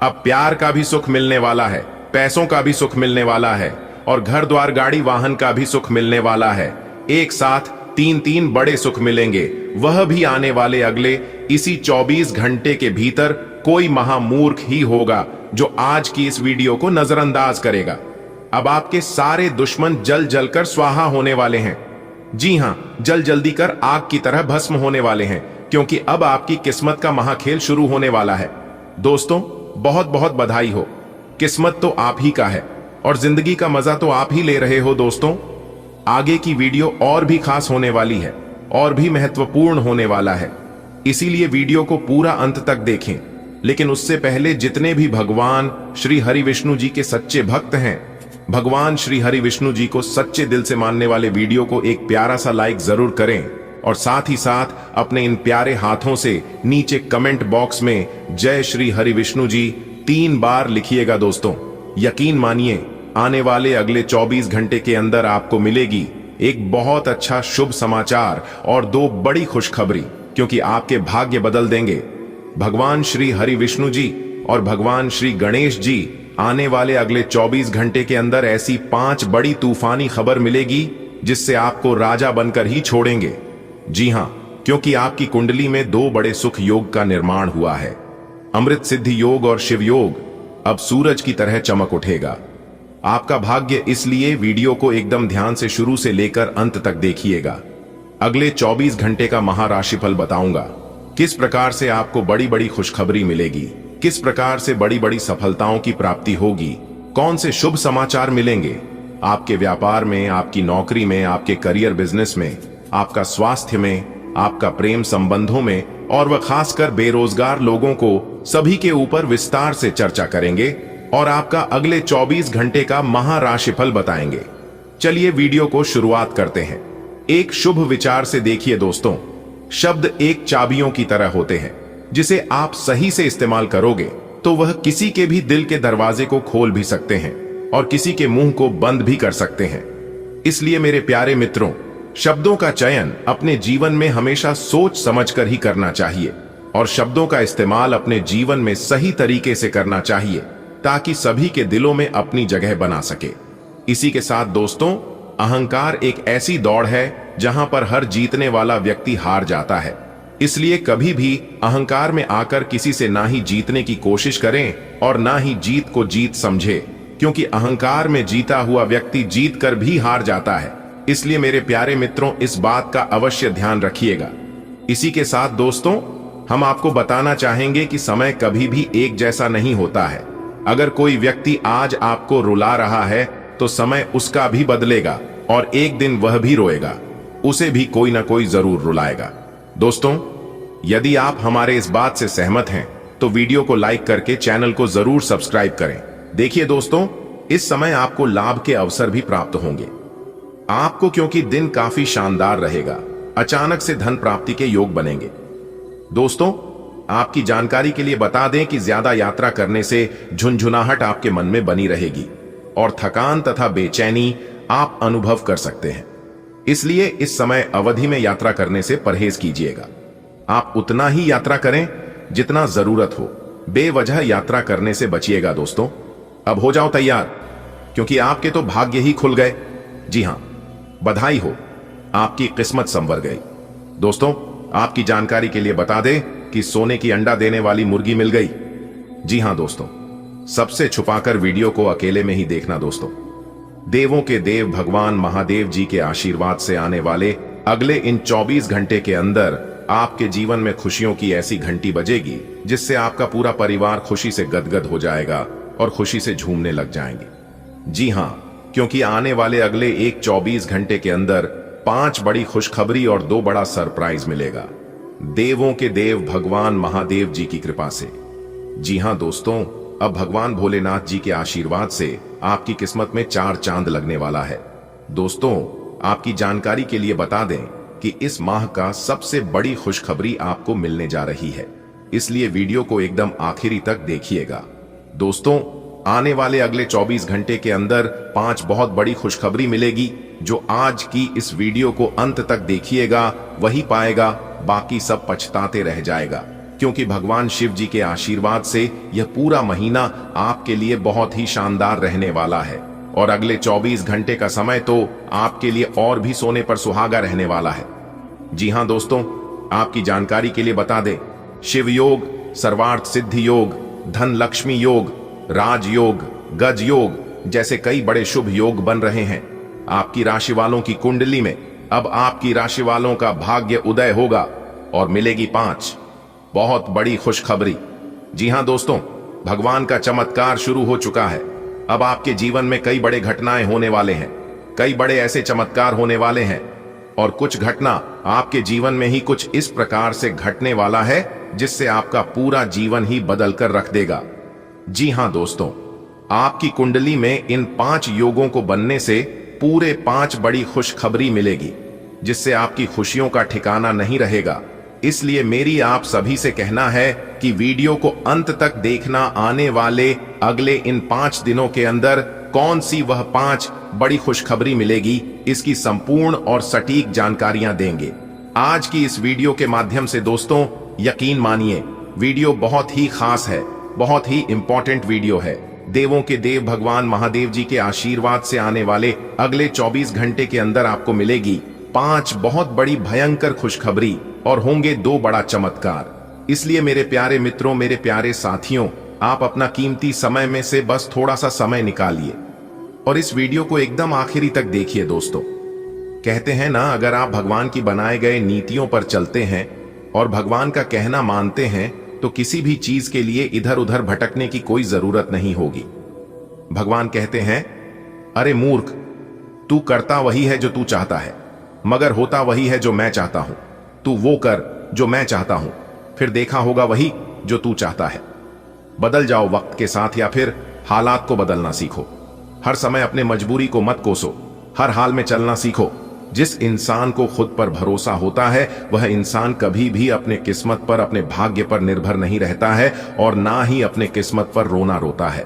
अब प्यार का भी सुख मिलने वाला है, पैसों का भी सुख मिलने वाला है और घर द्वार गाड़ी वाहन का भी सुख मिलने वाला है। एक साथ 3 बड़े सुख मिलेंगे, वह भी आने वाले अगले इसी 24 घंटे के भीतर। कोई महामूर्ख ही होगा जो आज की इस वीडियो को नजरअंदाज करेगा। अब आपके सारे दुश्मन जल जल कर स्वाहा होने वाले हैं। जी हां, जल जल्दी कर आग की तरह भस्म होने वाले हैं, क्योंकि अब आपकी किस्मत का महाखेल शुरू होने वाला है। दोस्तों, बहुत बहुत बधाई हो। किस्मत तो आप ही का है और जिंदगी का मजा तो आप ही ले रहे हो। दोस्तों, आगे की वीडियो और भी खास होने वाली है और भी महत्वपूर्ण होने वाला है, इसीलिए वीडियो को पूरा अंत तक देखें। लेकिन उससे पहले जितने भी भगवान श्री हरि विष्णु जी के सच्चे भक्त हैं, भगवान श्री हरि विष्णु जी को सच्चे दिल से मानने वाले वीडियो को एक प्यारा सा लाइक जरूर करें और साथ ही साथ अपने इन प्यारे हाथों से नीचे कमेंट बॉक्स में जय श्री हरि विष्णु जी 3 बार लिखिएगा। दोस्तों, यकीन मानिए, आने वाले अगले 24 घंटे के अंदर आपको मिलेगी एक बहुत अच्छा शुभ समाचार और 2 बड़ी खुशखबरी, क्योंकि आपके भाग्य बदल देंगे। भगवान श्री हरि विष्णु जी और भगवान श्री गणेश जी आने वाले अगले 24 घंटे के अंदर ऐसी 5 बड़ी तूफानी खबर मिलेगी जिससे आपको राजा बनकर ही छोड़ेंगे। जी हां, क्योंकि आपकी कुंडली में 2 बड़े सुख योग का निर्माण हुआ है। अमृत सिद्धि योग और शिव योग अब सूरज की तरह चमक उठेगा। आपका भाग्य, इसलिए वीडियो को एकदम ध्यान से शुरू से लेकर अंत तक देखिएगा। अगले 24 घंटे का महाराशिफल बताऊंगा, किस प्रकार से आपको बड़ी बड़ी खुशखबरी मिलेगी, किस प्रकार से बड़ी बड़ी सफलताओं की प्राप्ति होगी, कौन से शुभ समाचार मिलेंगे आपके व्यापार में, आपकी नौकरी में, आपके करियर बिजनेस में, आपका स्वास्थ्य में, आपका प्रेम संबंधों में और वह खासकर बेरोजगार लोगों को, सभी के ऊपर विस्तार से चर्चा करेंगे और आपका अगले 24 घंटे का महाराशिफल बताएंगे। चलिए वीडियो को शुरुआत करते हैं। एक शुभ विचार से देखिए दोस्तों, शब्द एक चाबियों की तरह होते हैं, जिसे आप सही से इस्तेमाल करोगे तो वह किसी के भी दिल के दरवाजे को खोल भी सकते हैं और किसी के मुंह को बंद भी कर सकते हैं। इसलिए मेरे प्यारे मित्रों, शब्दों का चयन अपने जीवन में हमेशा सोच समझकर ही करना चाहिए और शब्दों का इस्तेमाल अपने जीवन में सही तरीके से करना चाहिए, ताकि सभी के दिलों में अपनी जगह बना सके। इसी के साथ दोस्तों, अहंकार एक ऐसी दौड़ है जहां पर हर जीतने वाला व्यक्ति हार जाता है। इसलिए कभी भी अहंकार में आकर किसी से ना ही जीतने की कोशिश करें और ना ही जीत को जीत समझे, क्योंकि अहंकार में जीता हुआ व्यक्ति जीत कर भी हार जाता है। इसलिए मेरे प्यारे मित्रों, इस बात का अवश्य ध्यान रखिएगा। इसी के साथ दोस्तों, हम आपको बताना चाहेंगे कि समय कभी भी एक जैसा नहीं होता है। अगर कोई व्यक्ति आज आपको रुला रहा है तो समय उसका भी बदलेगा और एक दिन वह भी रोएगा, उसे भी कोई ना कोई जरूर रुलाएगा। दोस्तों, यदि आप हमारे इस बात से सहमत हैं तो वीडियो को लाइक करके चैनल को जरूर सब्सक्राइब करें। देखिए दोस्तों, इस समय आपको लाभ के अवसर भी प्राप्त होंगे आपको, क्योंकि दिन काफी शानदार रहेगा। अचानक से धन प्राप्ति के योग बनेंगे। दोस्तों, आपकी जानकारी के लिए बता दें कि ज्यादा यात्रा करने से झुनझुनाहट आपके मन में बनी रहेगी और थकान तथा बेचैनी आप अनुभव कर सकते हैं। इसलिए इस समय अवधि में यात्रा करने से परहेज कीजिएगा। आप उतना ही यात्रा करें जितना जरूरत हो, बेवजह यात्रा करने से बचिएगा। दोस्तों, अब हो जाओ तैयार, क्योंकि आपके तो भाग्य ही खुल गए। जी हां, बधाई हो, आपकी किस्मत संवर गई। दोस्तों, आपकी जानकारी के लिए बता दें कि सोने की अंडा देने वाली मुर्गी मिल गई। जी हां दोस्तों, सबसे छुपाकर वीडियो को अकेले में ही देखना। दोस्तों, देवों के देव भगवान महादेव जी के आशीर्वाद से आने वाले अगले इन 24 घंटे के अंदर आपके जीवन में खुशियों की ऐसी घंटी बजेगी जिससे आपका पूरा परिवार खुशी से गदगद हो जाएगा और खुशी से झूमने लग जाएंगे। जी हां, क्योंकि आने वाले अगले एक 24 घंटे के अंदर 5 बड़ी खुशखबरी और 2 बड़ा सरप्राइज मिलेगा, देवों के देव भगवान महादेव जी की कृपा से। जी हां दोस्तों, अब भगवान भोलेनाथ जी के आशीर्वाद से आपकी किस्मत में 4 चांद लगने वाला है। दोस्तों, आपकी जानकारी के लिए बता दें कि इस माह का सबसे बड़ी खुशखबरी आपको मिलने जा रही है, इसलिए वीडियो को एकदम आखिरी तक देखिएगा। दोस्तों, आने वाले अगले 24 घंटे के अंदर 5 बहुत बड़ी खुशखबरी मिलेगी। जो आज की इस वीडियो को अंत तक देखिएगा वही पाएगा, बाकी सब पछताते रह जाएगा। क्योंकि भगवान शिव जी के आशीर्वाद से यह पूरा महीना आपके लिए बहुत ही शानदार रहने वाला है और अगले 24 घंटे का समय तो आपके लिए और भी सोने पर सुहागा रहने वाला है। जी हां दोस्तों, आपकी जानकारी के लिए बता दें, शिव योग, सर्वार्थ सिद्धि योग, धन लक्ष्मी योग, राजयोग, गज योग जैसे कई बड़े शुभ योग बन रहे हैं। आपकी राशि वालों की कुंडली में अब आपकी राशि वालों का भाग्य उदय होगा और मिलेगी 5 बहुत बड़ी खुशखबरी। जी हां दोस्तों, भगवान का चमत्कार शुरू हो चुका है। अब आपके जीवन में कई बड़े घटनाएं होने वाले हैं, कई बड़े ऐसे चमत्कार होने वाले हैं और कुछ घटना आपके जीवन में ही कुछ इस प्रकार से घटने वाला है जिससे आपका पूरा जीवन ही बदल कर रख देगा। जी हां दोस्तों, आपकी कुंडली में इन 5 योगों को बनने से पूरे 5 बड़ी खुशखबरी मिलेगी जिससे आपकी खुशियों का ठिकाना नहीं रहेगा। इसलिए मेरी आप सभी से कहना है कि वीडियो को अंत तक देखना। आने वाले अगले इन 5 दिनों के अंदर कौन सी वह 5 बड़ी खुशखबरी मिलेगी, इसकी संपूर्ण और सटीक जानकारियां देंगे आज की इस वीडियो के माध्यम से। दोस्तों यकीन मानिए, वीडियो बहुत ही खास है, बहुत ही इंपॉर्टेंट वीडियो है। देवों के देव भगवान महादेव जी के आशीर्वाद से आने वाले अगले 24 घंटे के अंदर आपको मिलेगी 5 बहुत बड़ी भयंकर खुशखबरी और होंगे 2 बड़ा चमत्कार। इसलिए मेरे प्यारे मित्रों, मेरे प्यारे साथियों, आप अपना कीमती समय में से बस थोड़ा सा समय निकालिए और इस वीडियो को एकदम आखिरी तक देखिए। दोस्तों कहते हैं ना, अगर आप भगवान की बनाए गए नीतियों पर चलते हैं और भगवान का कहना मानते हैं तो किसी भी चीज के लिए इधर उधर भटकने की कोई जरूरत नहीं होगी। भगवान कहते हैं, अरे मूर्ख, तू करता वही है जो तू चाहता है, मगर होता वही है जो मैं चाहता हूं। तू वो कर जो मैं चाहता हूं, फिर देखा होगा वही जो तू चाहता है। बदल जाओ वक्त के साथ या फिर हालात को बदलना सीखो। हर समय अपने मजबूरी को मत कोसो, हर हाल में चलना सीखो। जिस इंसान को खुद पर भरोसा होता है वह इंसान कभी भी अपने किस्मत पर, अपने भाग्य पर निर्भर नहीं रहता है और ना ही अपने किस्मत पर रोना रोता है।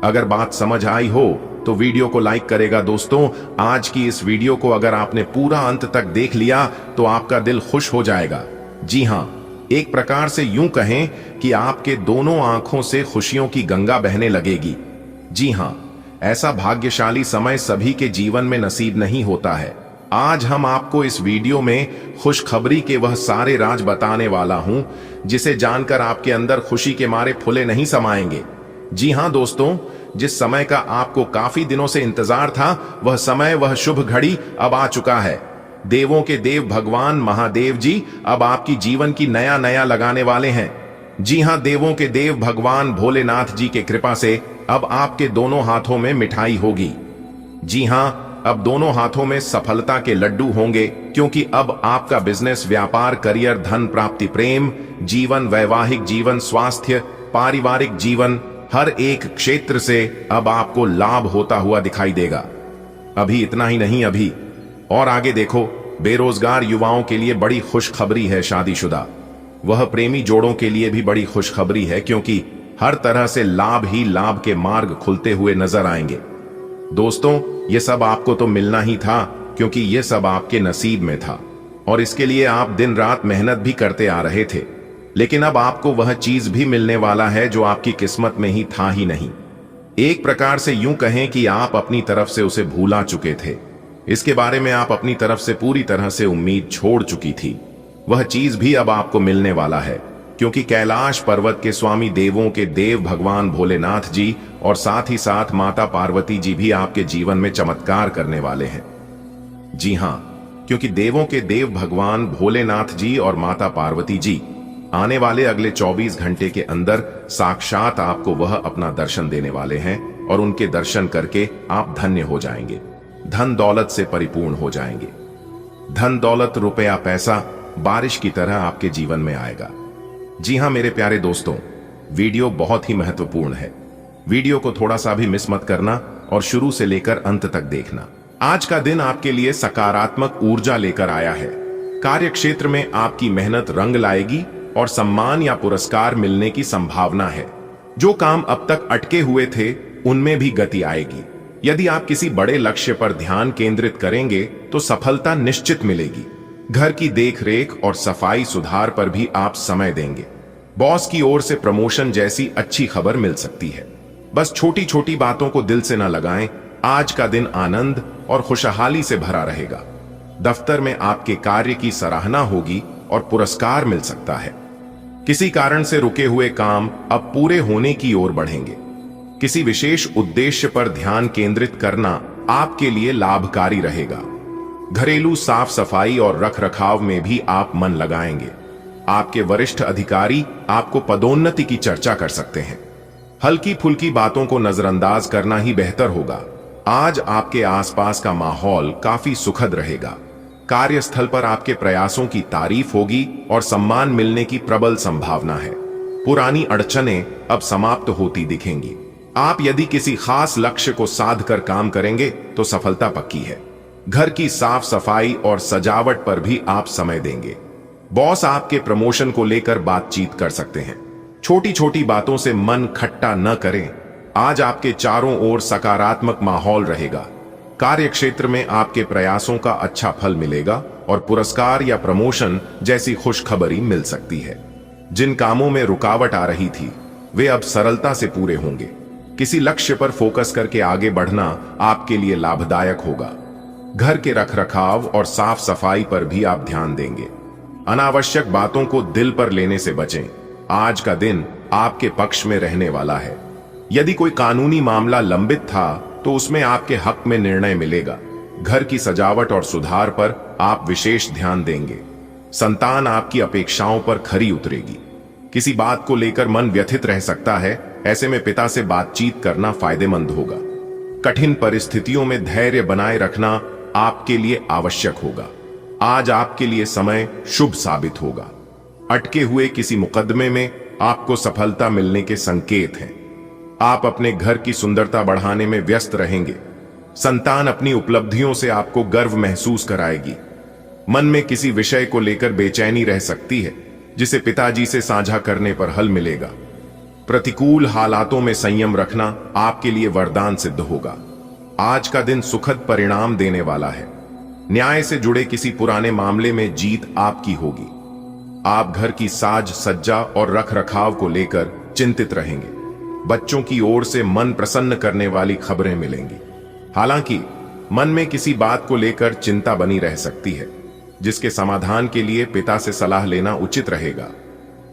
अगर बात समझ आई हो तो वीडियो को लाइक करेगा। दोस्तों आज की इस वीडियो को अगर आपने पूरा अंत तक देख लिया तो आपका दिल खुश हो जाएगा। जी हां, एक प्रकार से यूं कहें कि आपके दोनों आंखों से खुशियों की गंगा बहने लगेगी। जी हां, ऐसा भाग्यशाली समय सभी के जीवन में नसीब नहीं होता है। आज हम आपको इस वीडियो में खुशखबरी के वह सारे राज बताने वाला हूं जिसे जानकर आपके अंदर खुशी के मारे फुले नहीं समाएंगे। जी हां दोस्तों, जिस समय का आपको काफी दिनों से इंतजार था वह समय, वह शुभ घड़ी अब आ चुका है। देवों के देव भगवान महादेव जी अब आपकी जीवन की नया नया लगाने वाले हैं। जी हां, देवों के देव भगवान भोलेनाथ जी के कृपा से अब आपके दोनों हाथों में मिठाई होगी। जी हां, अब दोनों हाथों में सफलता के लड्डू होंगे, क्योंकि अब आपका बिजनेस, व्यापार, करियर, धन प्राप्ति, प्रेम जीवन, वैवाहिक जीवन, स्वास्थ्य, पारिवारिक जीवन, हर एक क्षेत्र से अब आपको लाभ होता हुआ दिखाई देगा। अभी इतना ही नहीं, अभी और आगे देखो, बेरोजगार युवाओं के लिए बड़ी खुशखबरी है। शादीशुदा वह प्रेमी जोड़ों के लिए भी बड़ी खुशखबरी है, क्योंकि हर तरह से लाभ ही लाभ के मार्ग खुलते हुए नजर आएंगे। दोस्तों ये सब आपको तो मिलना ही था, क्योंकि ये सब आपके नसीब में था और इसके लिए आप दिन रात मेहनत भी करते आ रहे थे। लेकिन अब आपको वह चीज भी मिलने वाला है जो आपकी किस्मत में ही था ही नहीं। एक प्रकार से यूं कहें कि आप अपनी तरफ से उसे भूला चुके थे। इसके बारे में आप अपनी तरफ से पूरी तरह से उम्मीद छोड़ चुकी थी। वह चीज भी अब आपको मिलने वाला है, क्योंकि कैलाश पर्वत के स्वामी, देवों के देव भगवान भोलेनाथ जी और साथ ही साथ माता पार्वती जी भी आपके जीवन में चमत्कार करने वाले हैं। जी हां, क्योंकि देवों के देव भगवान भोलेनाथ जी और माता पार्वती जी आने वाले अगले 24 घंटे के अंदर साक्षात आपको वह अपना दर्शन देने वाले हैं और उनके दर्शन करके आप धन्य हो जाएंगे, धन दौलत से परिपूर्ण हो जाएंगे। धन दौलत, रुपया, पैसा बारिश की तरह आपके जीवन में आएगा। जी हां मेरे प्यारे दोस्तों, वीडियो बहुत ही महत्वपूर्ण है। वीडियो को थोड़ा सा भी मिस मत करना और शुरू से लेकर अंत तक देखना। आज का दिन आपके लिए सकारात्मक ऊर्जा लेकर आया है। कार्य क्षेत्र में आपकी मेहनत रंग लाएगी और सम्मान या पुरस्कार मिलने की संभावना है। जो काम अब तक अटके हुए थे उनमें भी गति आएगी। यदि आप किसी बड़े लक्ष्य पर ध्यान केंद्रित करेंगे तो सफलता निश्चित मिलेगी। घर की देखरेख और सफाई सुधार पर भी आप समय देंगे। बॉस की ओर से प्रमोशन जैसी अच्छी खबर मिल सकती है। बस छोटी छोटी बातों को दिल से न लगाएं। आज का दिन आनंद और खुशहाली से भरा रहेगा। दफ्तर में आपके कार्य की सराहना होगी और पुरस्कार मिल सकता है। किसी कारण से रुके हुए काम अब पूरे होने की ओर बढ़ेंगे। किसी विशेष उद्देश्य पर ध्यान केंद्रित करना आपके लिए लाभकारी रहेगा। घरेलू साफ सफाई और रखरखाव में भी आप मन लगाएंगे। आपके वरिष्ठ अधिकारी आपको पदोन्नति की चर्चा कर सकते हैं। हल्की फुल्की बातों को नजरअंदाज करना ही बेहतर होगा। आज आपके आसपास का माहौल काफी सुखद रहेगा। कार्यस्थल पर आपके प्रयासों की तारीफ होगी और सम्मान मिलने की प्रबल संभावना है। पुरानी अड़चनें अब समाप्त होती दिखेंगी। आप यदि किसी खास लक्ष्य को साध कर काम करेंगे तो सफलता पक्की है। घर की साफ सफाई और सजावट पर भी आप समय देंगे। बॉस आपके प्रमोशन को लेकर बातचीत कर सकते हैं। छोटी छोटी बातों से मन खट्टा न करें। आज आपके चारों ओर सकारात्मक माहौल रहेगा। कार्य क्षेत्र में आपके प्रयासों का अच्छा फल मिलेगा और पुरस्कार या प्रमोशन जैसी खुशखबरी मिल सकती है। जिन कामों में रुकावट आ रही थी वे अब सरलता से पूरे होंगे। किसी लक्ष्य पर फोकस करके आगे बढ़ना आपके लिए लाभदायक होगा। घर के रखरखाव और साफ सफाई पर भी आप ध्यान देंगे। अनावश्यक बातों को दिल पर लेने से बचें। आज का दिन आपके पक्ष में रहने वाला है। यदि कोई कानूनी मामला लंबित था तो उसमें आपके हक में निर्णय मिलेगा। घर की सजावट और सुधार पर आप विशेष ध्यान देंगे। संतान आपकी अपेक्षाओं पर खरी उतरेगी। किसी बात को लेकर मन व्यथित रह सकता है। ऐसे में पिता से बातचीत करना फायदेमंद होगा। कठिन परिस्थितियों में धैर्य बनाए रखना आपके लिए आवश्यक होगा। आज आपके लिए समय शुभ साबित होगा। अटके हुए किसी मुकदमे में आपको सफलता मिलने के संकेत हैं। आप अपने घर की सुंदरता बढ़ाने में व्यस्त रहेंगे। संतान अपनी उपलब्धियों से आपको गर्व महसूस कराएगी। मन में किसी विषय को लेकर बेचैनी रह सकती है जिसे पिताजी से साझा करने पर हल मिलेगा। प्रतिकूल हालातों में संयम रखना आपके लिए वरदान सिद्ध होगा। आज का दिन सुखद परिणाम देने वाला है। न्याय से जुड़े किसी पुराने मामले में जीत आपकी होगी। आप घर की साज सज्जा और रखरखाव को लेकर चिंतित रहेंगे। बच्चों की ओर से मन प्रसन्न करने वाली खबरें मिलेंगी। हालांकि मन में किसी बात को लेकर चिंता बनी रह सकती है जिसके समाधान के लिए पिता से सलाह लेना उचित रहेगा।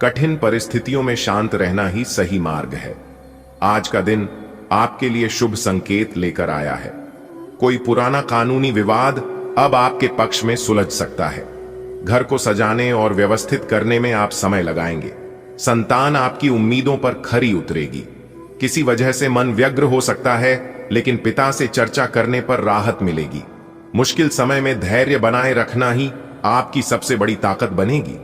कठिन परिस्थितियों में शांत रहना ही सही मार्ग है। आज का दिन आपके लिए शुभ संकेत लेकर आया है। कोई पुराना कानूनी विवाद अब आपके पक्ष में सुलझ सकता है। घर को सजाने और व्यवस्थित करने में आप समय लगाएंगे। संतान आपकी उम्मीदों पर खरी उतरेगी। किसी वजह से मन व्यग्र हो सकता है लेकिन पिता से चर्चा करने पर राहत मिलेगी। मुश्किल समय में धैर्य बनाए रखना ही आपकी सबसे बड़ी ताकत बनेगी।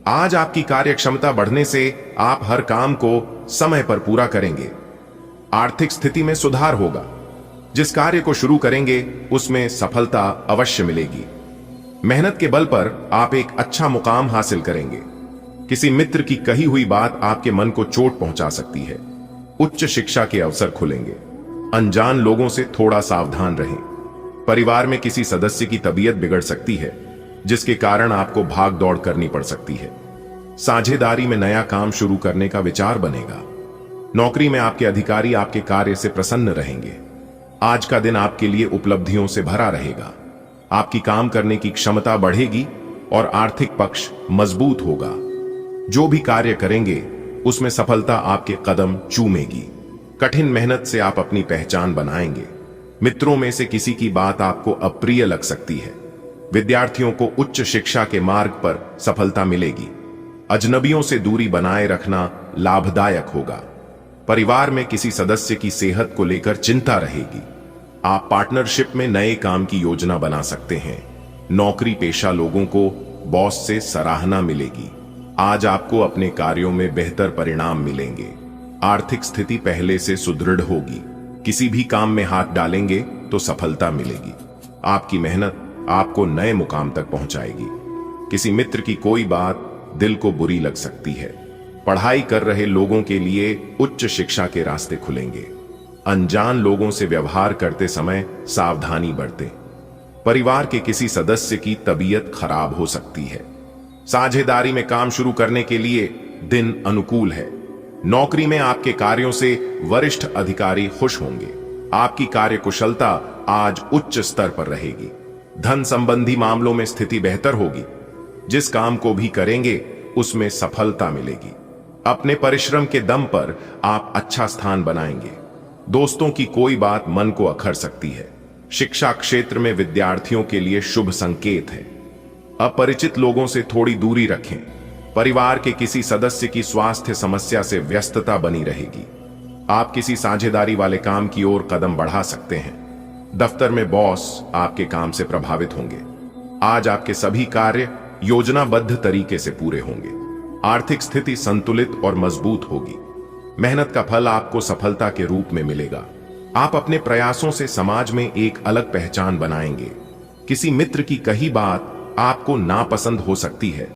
आज आपकी कार्यक्षमता बढ़ने से आप हर काम को समय पर पूरा करेंगे। आर्थिक स्थिति में सुधार होगा। जिस कार्य को शुरू करेंगे उसमें सफलता अवश्य मिलेगी। मेहनत के बल पर आप एक अच्छा मुकाम हासिल करेंगे। किसी मित्र की कही हुई बात आपके मन को चोट पहुंचा सकती है। उच्च शिक्षा के अवसर खुलेंगे। अनजान लोगों से थोड़ा सावधान रहें। परिवार में किसी सदस्य की तबीयत बिगड़ सकती है जिसके कारण आपको भाग दौड़ करनी पड़ सकती है। साझेदारी में नया काम शुरू करने का विचार बनेगा। नौकरी में आपके अधिकारी आपके कार्य से प्रसन्न रहेंगे। आज का दिन आपके लिए उपलब्धियों से भरा रहेगा। आपकी काम करने की क्षमता बढ़ेगी और आर्थिक पक्ष मजबूत होगा। जो भी कार्य करेंगे उसमें सफलता आपके कदम चूमेगी। कठिन मेहनत से आप अपनी पहचान बनाएंगे। मित्रों में से किसी की बात आपको अप्रिय लग सकती है। विद्यार्थियों को उच्च शिक्षा के मार्ग पर सफलता मिलेगी। अजनबियों से दूरी बनाए रखना लाभदायक होगा। परिवार में किसी सदस्य की सेहत को लेकर चिंता रहेगी। आप पार्टनरशिप में नए काम की योजना बना सकते हैं। नौकरी पेशा लोगों को बॉस से सराहना मिलेगी। आज आपको अपने कार्यों में बेहतर परिणाम मिलेंगे। आर्थिक स्थिति पहले से सुदृढ़ होगी। किसी भी काम में हाथ डालेंगे तो सफलता मिलेगी। आपकी मेहनत आपको नए मुकाम तक पहुंचाएगी। किसी मित्र की कोई बात दिल को बुरी लग सकती है। पढ़ाई कर रहे लोगों के लिए उच्च शिक्षा के रास्ते खुलेंगे। अनजान लोगों से व्यवहार करते समय सावधानी बरतें। परिवार के किसी सदस्य की तबीयत खराब हो सकती है। साझेदारी में काम शुरू करने के लिए दिन अनुकूल है। नौकरी में आपके कार्यों से वरिष्ठ अधिकारी खुश होंगे। आपकी कार्यकुशलता आज उच्च स्तर पर रहेगी। धन संबंधी मामलों में स्थिति बेहतर होगी। जिस काम को भी करेंगे उसमें सफलता मिलेगी। अपने परिश्रम के दम पर आप अच्छा स्थान बनाएंगे। दोस्तों की कोई बात मन को अखर सकती है। शिक्षा क्षेत्र में विद्यार्थियों के लिए शुभ संकेत है। अपरिचित लोगों से थोड़ी दूरी रखें। परिवार के किसी सदस्य की स्वास्थ्य समस्या से व्यस्तता बनी रहेगी। आप किसी साझेदारी वाले काम की ओर कदम बढ़ा सकते हैं। दफ्तर में बॉस आपके काम से प्रभावित होंगे। आज आपके सभी कार्य योजनाबद्ध तरीके से पूरे होंगे। आर्थिक स्थिति संतुलित और मजबूत होगी। मेहनत का फल आपको सफलता के रूप में मिलेगा। आप अपने प्रयासों से समाज में एक अलग पहचान बनाएंगे। किसी मित्र की कही बात आपको नापसंद हो सकती है।